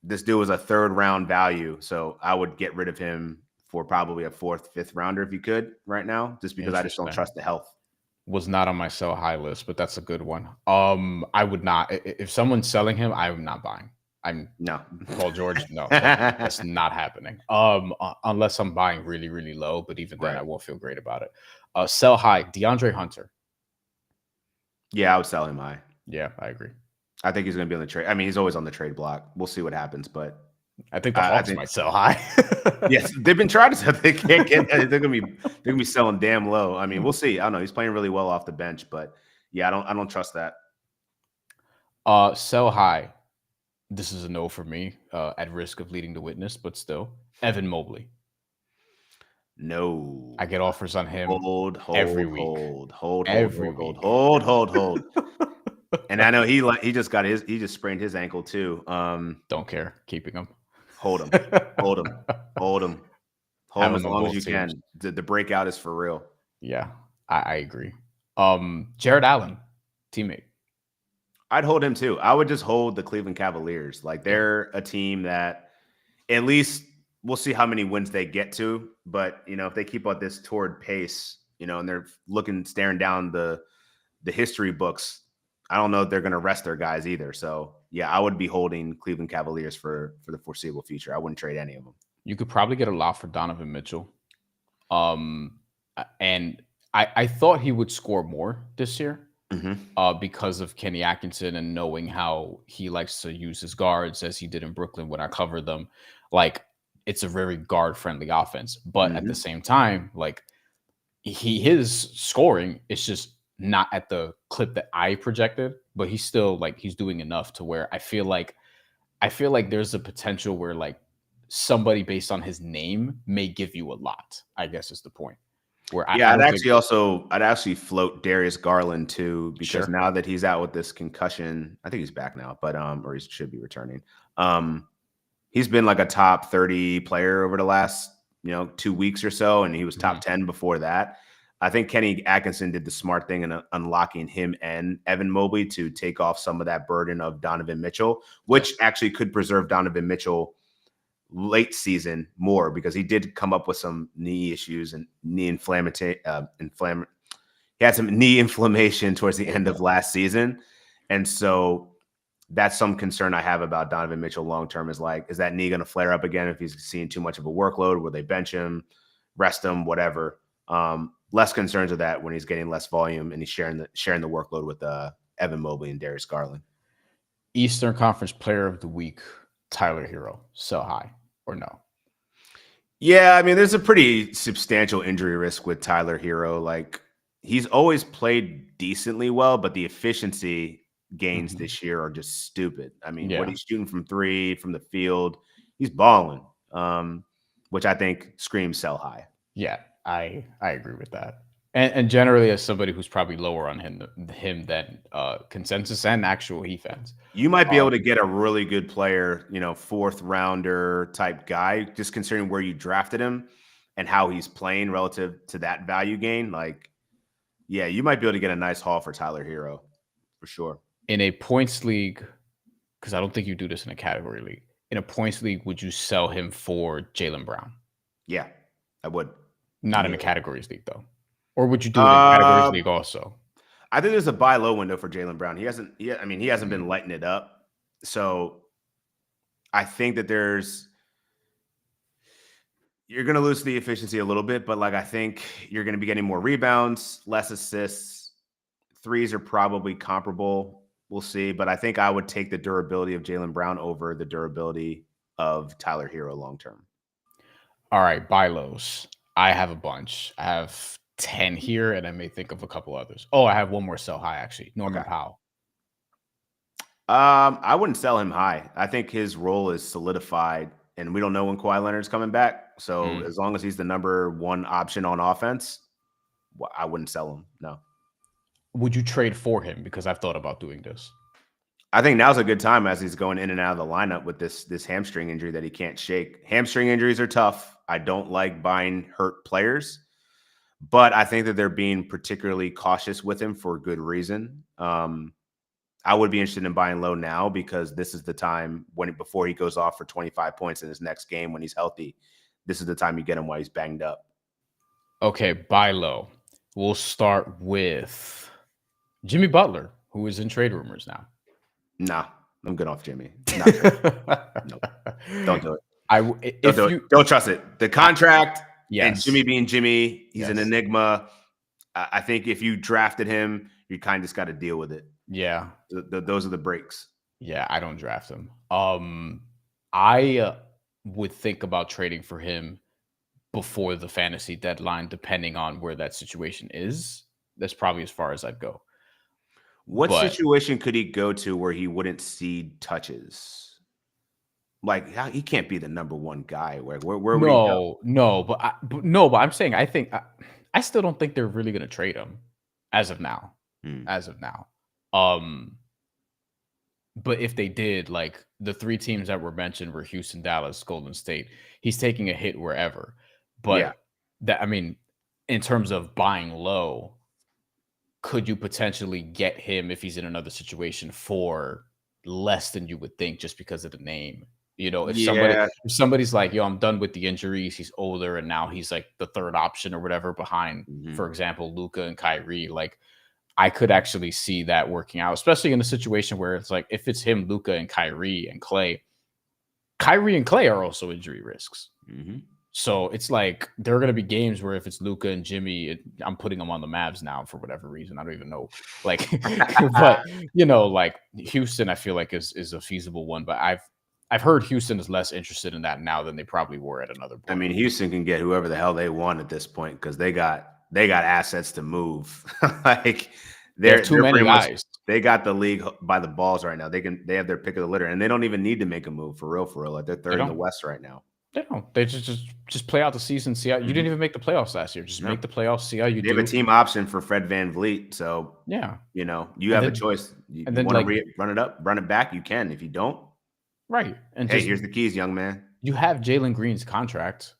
This dude was a 3rd round value, so I would get rid of him for probably a 4th, 5th rounder if you could right now, just because I just don't trust the health. Was not on my sell high list, but that's a good one. I would not. If someone's selling him, I'm not buying. No. Paul George. No, that's not happening. Unless I'm buying really, really low, but even then I won't feel great about it. Sell high, DeAndre Hunter. Yeah, I would sell him high. Yeah, I agree. I think he's going to be on the trade. I mean, he's always on the trade block. We'll see what happens, but I think the Hawks might sell high. Yes, they've been trying to sell. They can't get. They're gonna be selling damn low. I mean, we'll see. I don't know. He's playing really well off the bench, but yeah, I don't trust that. Sell high. This is a no for me. At risk of leading the witness, but still, Evan Mobley. No, I get offers on him every week. Hold. And I know he just sprained his ankle too. Don't care. Keeping him. Hold him as long as you can. The breakout is for real. Yeah, I agree. Jared Allen, teammate. I'd hold him too. I would just hold the Cleveland Cavaliers. Like they're a team that at least we'll see how many wins they get to. But if they keep up this torrid pace, and they're staring down the history books, I don't know if they're going to rest their guys either. So yeah, I would be holding Cleveland Cavaliers for the foreseeable future. I wouldn't trade any of them. You could probably get a lot for Donovan Mitchell. And I thought he would score more this year because of Kenny Atkinson and knowing how he likes to use his guards as he did in Brooklyn when I covered them. Like it's a very guard friendly offense, but at the same time, like his scoring is just not at the clip that I projected, but he's still he's doing enough to where I feel like there's a potential where like somebody based on his name may give you a lot, I guess is the point. Where I'd actually float Darius Garland too, because now that he's out with this concussion, I think he's back now, but or he should be returning. He's been like a top 30 player over the last 2 weeks or so, and he was top 10 before that. I think Kenny Atkinson did the smart thing in unlocking him and Evan Mobley to take off some of that burden of Donovan Mitchell, which actually could preserve Donovan Mitchell late season more because he did come up with some knee issues and knee he had some knee inflammation towards the end of last season. And so that's some concern I have about Donovan Mitchell long-term is that knee going to flare up again if he's seeing too much of a workload? Will they bench him, rest him, whatever? Less concerns of that when he's getting less volume and he's sharing the workload with Evan Mobley and Darius Garland. Eastern Conference Player of the Week, Tyler Hero. Sell high or no? Yeah, I mean, there's a pretty substantial injury risk with Tyler Hero. Like, he's always played decently well, but the efficiency gains Mhm. this year are just stupid. I mean, what Yeah. he's shooting from three, from the field, he's balling, which I think screams sell high. Yeah, I agree with that. And generally, as somebody who's probably lower on him than consensus and actual he fans. You might be able to Um, get a really good player, fourth rounder type guy, just considering where you drafted him and how he's playing relative to that value gain. Like, yeah, you might be able to get a nice haul for Tyler Hero for sure. in a points league, because I don't think you do this in a category league. In a points league, would you sell him for Jalen Brown? Yeah, I would Not in a immediately. categories league though, or would you do it in categories Um, league also? I think there's a buy low window for Jalen Brown. He hasn't been Mm. lighting it up. So I think that you're going to lose the efficiency a little bit, but like I think you're going to be getting more rebounds, less assists. Threes are probably comparable. We'll see, but I think I would take the durability of Jalen Brown over the durability of Tyler Hero long term. All right, buy lows. I have a bunch. I have 10 here, and I may think of a couple others. Oh, I have one more sell high actually. Norman Okay. Powell. I wouldn't sell him high. I think his role is solidified, and we don't know when Kawhi Leonard's coming back. So Mm. as long as he's the number one option on offense, I wouldn't sell him. No. Would you trade for him? Because I've thought about doing this. I think now's a good time as he's going in and out of the lineup with this hamstring injury that he can't shake. Hamstring injuries are tough. I don't like buying hurt players, but I think that they're being particularly cautious with him for good reason. I would be interested in buying low now because this is the time before he goes off for 25 points in his next game when he's healthy. This is the time you get him while he's banged up. Okay, buy low. We'll start with Jimmy Butler, who is in trade rumors now. Nah, I'm good off Jimmy. Not trade. Nope. Don't do it. Don't do it. Don't trust it. The contract and Jimmy Yes. being Jimmy, he's an Yes. enigma. I think if you drafted him, you kind of just got to deal with it. Yeah. Those are the breaks. Yeah, I don't draft him. I would think about trading for him before the fantasy deadline, depending on where that situation is. That's probably as far as I'd go. What But situation could he go to where he wouldn't cede touches? Like he can't be the number one guy. Where would he go? but I'm saying I still don't think they're really going to trade him as of now. Hmm. As of now. Um, but if they did, like the three teams that were mentioned were Houston, Dallas, Golden State. He's taking a hit wherever. Yeah. But that I mean, in terms of buying low, could you potentially get him if he's in another situation for less than you would think just because of the name? You know, Yeah. if somebody's like, yo, I'm done with the injuries, he's older, and now he's like the third option or whatever behind, Mhm. for example, Luca and Kyrie, like I could actually see that working out, especially in a situation where it's like if it's him, Luca, and Kyrie and Clay are also injury risks. Mhm. So it's like there are going to be games where if it's Luca and Jimmy, I'm putting them on the Mavs now for whatever reason. I don't even know. Like, but like Houston, I feel like is a feasible one. But I've heard Houston is less interested in that now than they probably were at another I point. mean, Houston can get whoever the hell they want at this point because they got assets to move. Like They have they're too many pretty much guys. they got the league by the balls right now. They have their pick of the litter, and they don't even need to make a move for real. For real, like they're They third in the don't. West right now. They don't. They just play out the season. See how you didn't Mhm. even make the playoffs last year. Just No, make the playoffs. See how you they have a do. team option for Fred Van Vliet, so Yeah, you and have a then choice. You, and you then want like to run it up, run it back, you can. If you don't, right and hey, just here's the keys, young man. you have Jalen Green's contract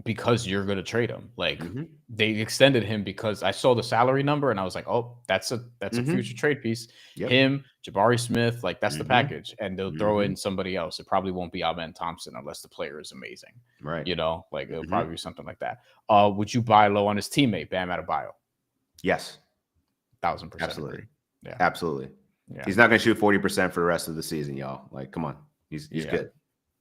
because you're going to trade him. Like Hmm. they extended him because I saw the salary number and I was like, oh, that's a future Hmm. trade piece. Yep. Him, Jabari Smith, like that's the Hmm. package, and they'll throw Hmm. in somebody else. It probably won't be Amen Thompson unless the player is amazing. Right. Like it'll Hmm. probably be something like that. Would you buy low on his teammate Bam Adebayo? Yes. 1,000% Absolutely. agree. Yeah, Absolutely. yeah, He's not going to shoot 40% for the rest of the season, y'all. Like, come on. He's yeah, good.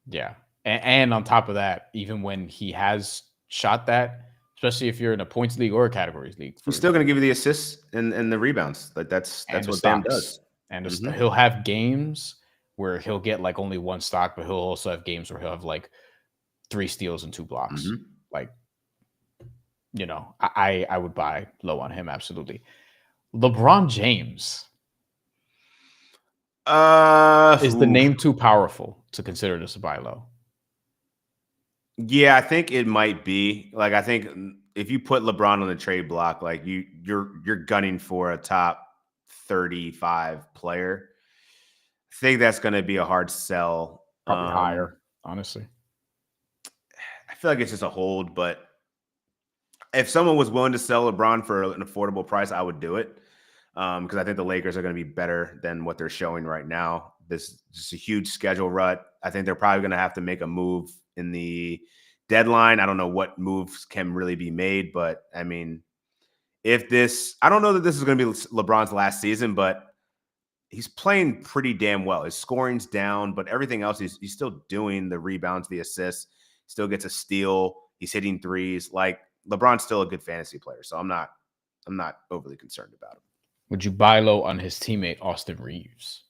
yeah. And on top of that, even when he has shot that, especially if you're in a points league or a categories league, He's for still going to give you the assists and the rebounds. Like that's and the what Bam stocks does. and Hmm. he'll have games where he'll get like only one stock, but he'll also have games where he'll have like 3 steals and 2 blocks. Like, I would buy low on him, absolutely. LeBron James. Is the name too powerful to consider this a buy low? Yeah, I think it might be. Like, I think if you put LeBron on the trade block, like you're gunning for a top 35 player. I think that's going to be a hard sell. Probably higher, honestly. I feel like it's just a hold, but if someone was willing to sell LeBron for an affordable price, I would do it. Because I think the Lakers are going to be better than what they're showing right now. This is just a huge schedule rut. I think they're probably going to have to make a move in the deadline. I don't know what moves can really be made, but I mean, I don't know that this is going to be LeBron's last season, but he's playing pretty damn well. His scoring's down, but everything else, he's still doing the rebounds, the assists, still gets a steal. He's hitting threes. Like, LeBron's still a good fantasy player, so I'm not overly concerned about him. Would you buy low on his teammate Austin Reeves?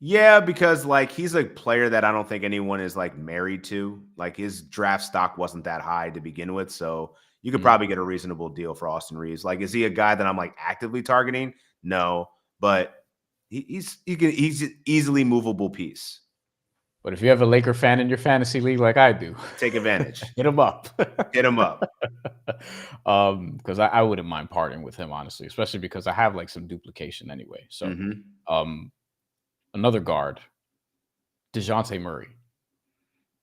Yeah, because like he's a player that I don't think anyone is like married to. Like, his draft stock wasn't that high to begin with, so you could probably get a reasonable deal for Austin Reeves. Like, is he a guy that I'm like actively targeting? No, but he's easily movable piece. But if you have a Laker fan in your fantasy league like I do, take advantage. Hit him up. Hit him up. Because I wouldn't mind parting with him, honestly, especially because I have like some duplication anyway. So another guard, DeJounte Murray.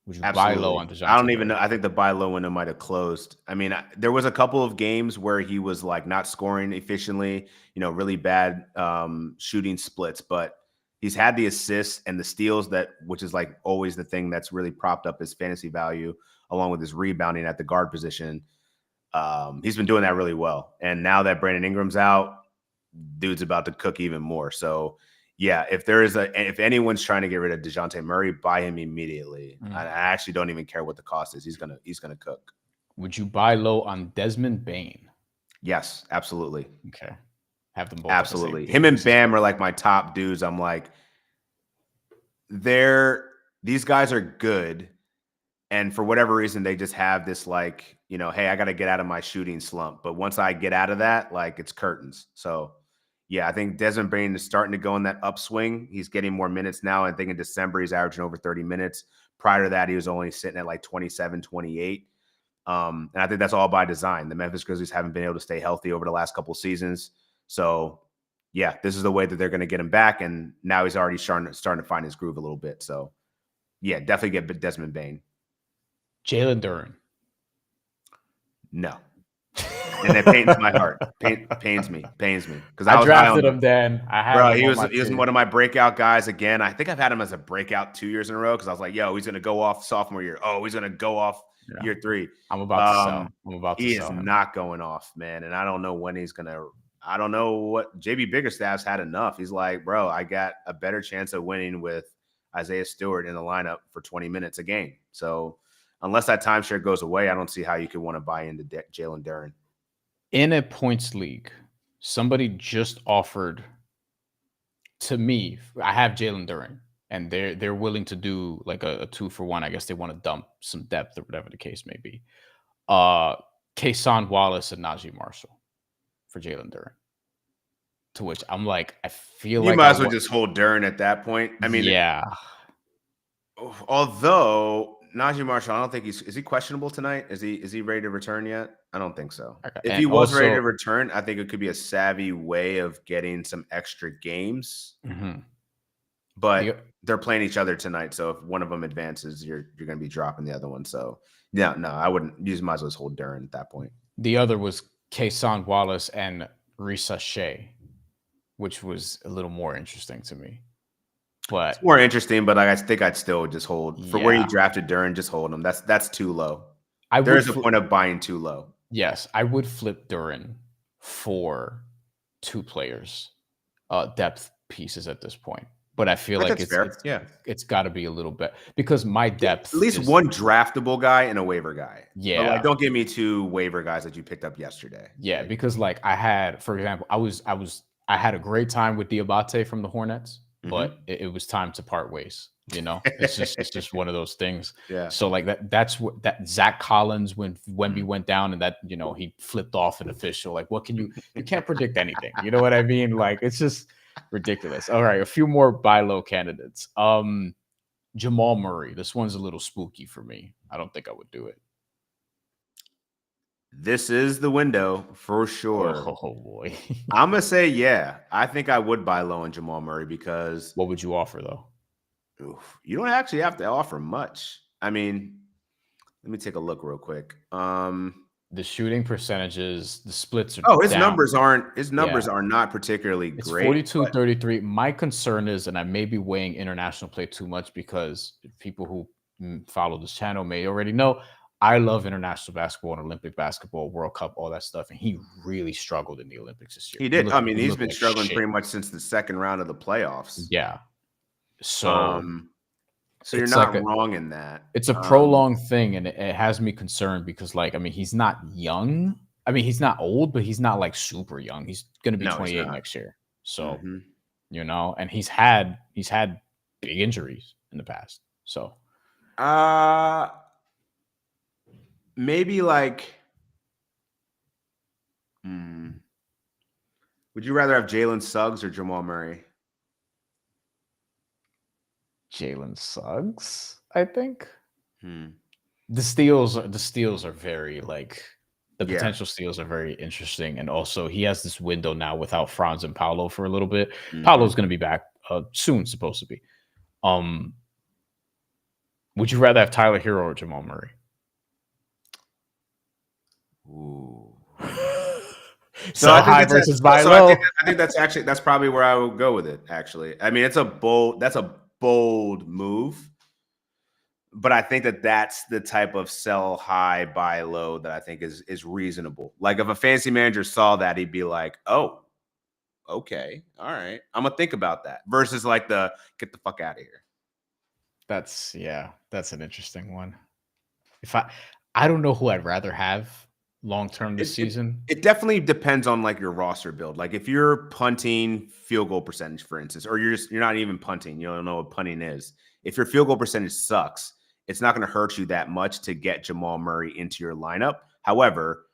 Would you buy low on DeJounte? I don't even know. I think the buy low window might have closed. I mean, there was a couple of games where he was like not scoring efficiently, really bad shooting splits, but he's had the assists and the steals which is like always the thing that's really propped up his fantasy value, along with his rebounding at the guard position. He's been doing that really well. And now that Brandon Ingram's out, dude's about to cook even more. So yeah, if anyone's trying to get rid of DeJounte Murray, buy him immediately. I actually don't even care what the cost is. He's gonna cook. Would you buy low on Desmond Bane? Yes, absolutely. Okay. Have them both. Absolutely. Him and Bam are like my top dudes. I'm like, these guys are good. And for whatever reason, they just have this like, hey, I got to get out of my shooting slump. But once I get out of that, like, it's curtains. So yeah, I think Desmond Bane is starting to go in that upswing. He's getting more minutes now. I think in December, he's averaging over 30 minutes. Prior to that, he was only sitting at like 27, 28. And I think that's all by design. The Memphis Grizzlies haven't been able to stay healthy over the last couple of seasons. So yeah, this is the way that they're going to get him back. And now he's already starting to find his groove a little bit. So yeah, definitely get Desmond Bane. Jalen Duren. No. And it pains my heart. Pains me. Because I drafted him then. He was one of my breakout guys again. I think I've had him as a breakout 2 years in a row because I was like, yo, he's going to go off sophomore year. Oh, he's going to go off year 3. I'm about to sell. He is not going off, man. And I don't know when he's going to. I don't know what JB Biggerstaff's had enough. He's like, bro, I got a better chance of winning with Isaiah Stewart in the lineup for 20 minutes a game. So unless that timeshare goes away, I don't see how you could want to buy into Jalen Duren. In a points league, somebody just offered to me. I have Jalen Duren, and they're willing to do like a 2-for-1. I guess they want to dump some depth or whatever the case may be. Kason Wallace and Najee Marshall for Jalen Duren. To which I'm like, I feel like you might as well just hold Duren at that point. I mean, yeah. Although Najee Marshall, I don't think is he questionable tonight? Is he ready to return yet? I don't think so. Okay. If he was ready to return, I think it could be a savvy way of getting some extra games. But they're playing each other tonight, so if one of them advances, you're going to be dropping the other one. So yeah, no, I wouldn't. You might as well just hold Duren at that point. The other was Kason Wallace and Risa Shea, which was a little more interesting to me. But it's more interesting, but I think I'd still just hold for where you drafted Duren. Just hold him. That's too low. There's a point of buying too low. Yes, I would flip Duren for 2 players, depth pieces at this point. But I feel like it's got to be a little bit because my depth at least one draftable guy and a waiver guy. Yeah, but like, don't give me 2 waiver guys that you picked up yesterday. Yeah, because like I had, for example, I had a great time with Diabate from the Hornets. but it was time to part ways. It's just one of those things. Yeah. So like that's what that Zach Collins when Wemby went down and that he flipped off an official. Like, what can you can't predict anything. You know what I mean? Like, it's just ridiculous. All right, a few more buy low candidates. Jamal Murray. This one's a little spooky for me. I don't think I would do it. This is the window for sure. Oh boy. I'm gonna say, yeah, I think I would buy low on Jamal Murray because What would you offer though? you don't actually have to offer much. I mean, let me take a look real quick. The shooting percentages, the splits are His down. numbers are not particularly It's great. 42-33. My concern is, and I may be weighing international play too much because people who follow this channel may already know, I love international basketball and Olympic basketball, World Cup, all that stuff. And he really struggled in the Olympics this year. He did. I mean, He he's looked been like struggling shit. pretty much since the second round of the playoffs. Yeah. So you're not wrong in that. It's a prolonged thing, and it has me concerned because, like, I mean, he's not young. I mean, he's not old, but he's not like super young. He's going to be 28 next year. So, and he's had big injuries in the past. So, maybe like, would you rather have Jalen Suggs or Jamal Murray? Jalen Suggs, I think. The steals are very like the potential steals are very interesting, and also he has this window now without Franz and Paolo for a little bit. Paolo's going to be back soon, supposed to be. Would you rather have Tyler Hero or Jamal Murray? Ooh. So high versus buy low. I think that's probably where I would go with it. Actually, I mean, that's a bold move, but I think that's the type of sell high, buy low that I think is reasonable. Like if a fantasy manager saw that, he'd be like, "Oh, okay, all right, I'm gonna think about that." Versus like the get the fuck out of here. That's an interesting one. If I don't know who I'd rather have long term this season. It definitely depends on like your roster build. Like if you're punting field goal percentage, for instance, or you're not even punting, you don't know what punting is. If your field goal percentage sucks, it's not going to hurt you that much to get Jamal Murray into your lineup. However,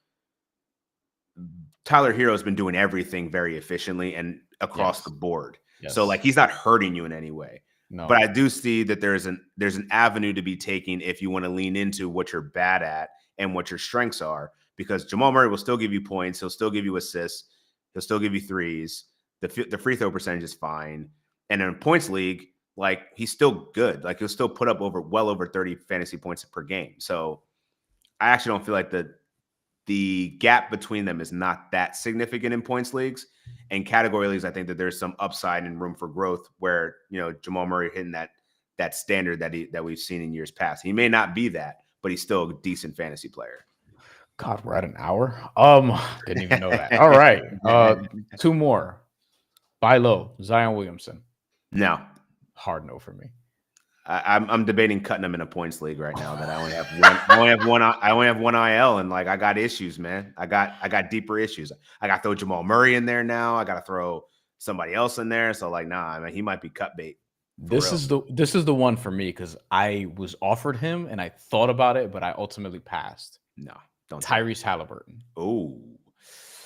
Tyler Hero has been doing everything very efficiently and across the board. So like he's not hurting you in any way. No. But I do see that there's an avenue to be taking if you want to lean into what you're bad at and what your strengths are, because Jamal Murray will still give you points. He'll still give you assists. He'll still give you threes. The free throw percentage is fine. And in a points league, like he's still good. Like he'll still put up well over 30 fantasy points per game. So I actually don't feel like the gap between them is not that significant in points leagues. And category leagues, I think that there's some upside and room for growth where, Jamal Murray hitting that standard that we've seen in years past. He may not be that, but he's still a decent fantasy player. God, we're at an hour. Didn't even know that. All right. Two more. Buy low. Zion Williamson. No. Hard no for me. I'm debating cutting him in a points league right now. That I only have one. I only have one IL, and like I got issues, man. I got deeper issues. I got to throw Jamal Murray in there now. I got to throw somebody else in there. So like, nah, I mean, he might be cut bait. This is the one for me because I was offered him and I thought about it, but I ultimately passed. No, don't. Tyrese Halliburton. Oh,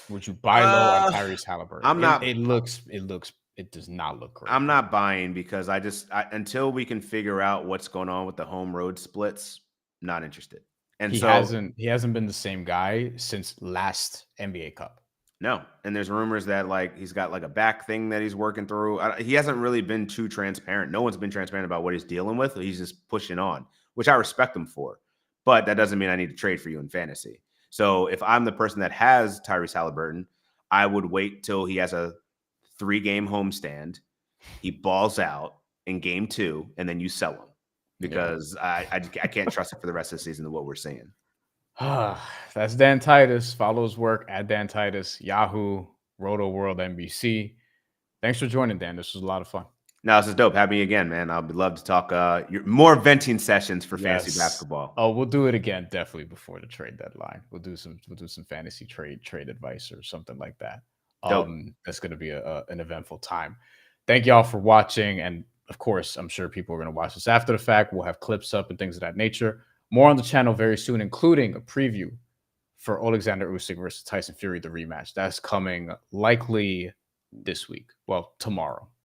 would you buy low on Tyrese Halliburton? I'm not. It does not look great. I'm not buying because until we can figure out what's going on with the home road splits, not interested. And he hasn't been the same guy since last NBA Cup. No, and there's rumors that like he's got like a back thing that he's working through. He hasn't really been too transparent. No one's been transparent about what he's dealing with. He's just pushing on, which I respect him for. But that doesn't mean I need to trade for you in fantasy. So if I'm the person that has Tyrese Halliburton, I would wait till he has a 3-game homestand, he balls out in game 2, and then you sell him because I can't trust it for the rest of the season of what we're seeing. That's Dan Titus. Follow his work at Dan Titus, Yahoo, Rotoworld, NBC. Thanks for joining, Dan. This was a lot of fun. No, this is dope. Have me again, man. I'd love to talk more venting sessions for fantasy basketball. Oh, we'll do it again definitely before the trade deadline. We'll do some fantasy trade advice or something like that. That's going to be an eventful time. Thank y'all for watching. And of course, I'm sure people are going to watch this after the fact. We'll have clips up and things of that nature. More on the channel very soon, including a preview for Alexander Usyk versus Tyson Fury, the rematch. That's coming likely this week. Well, tomorrow.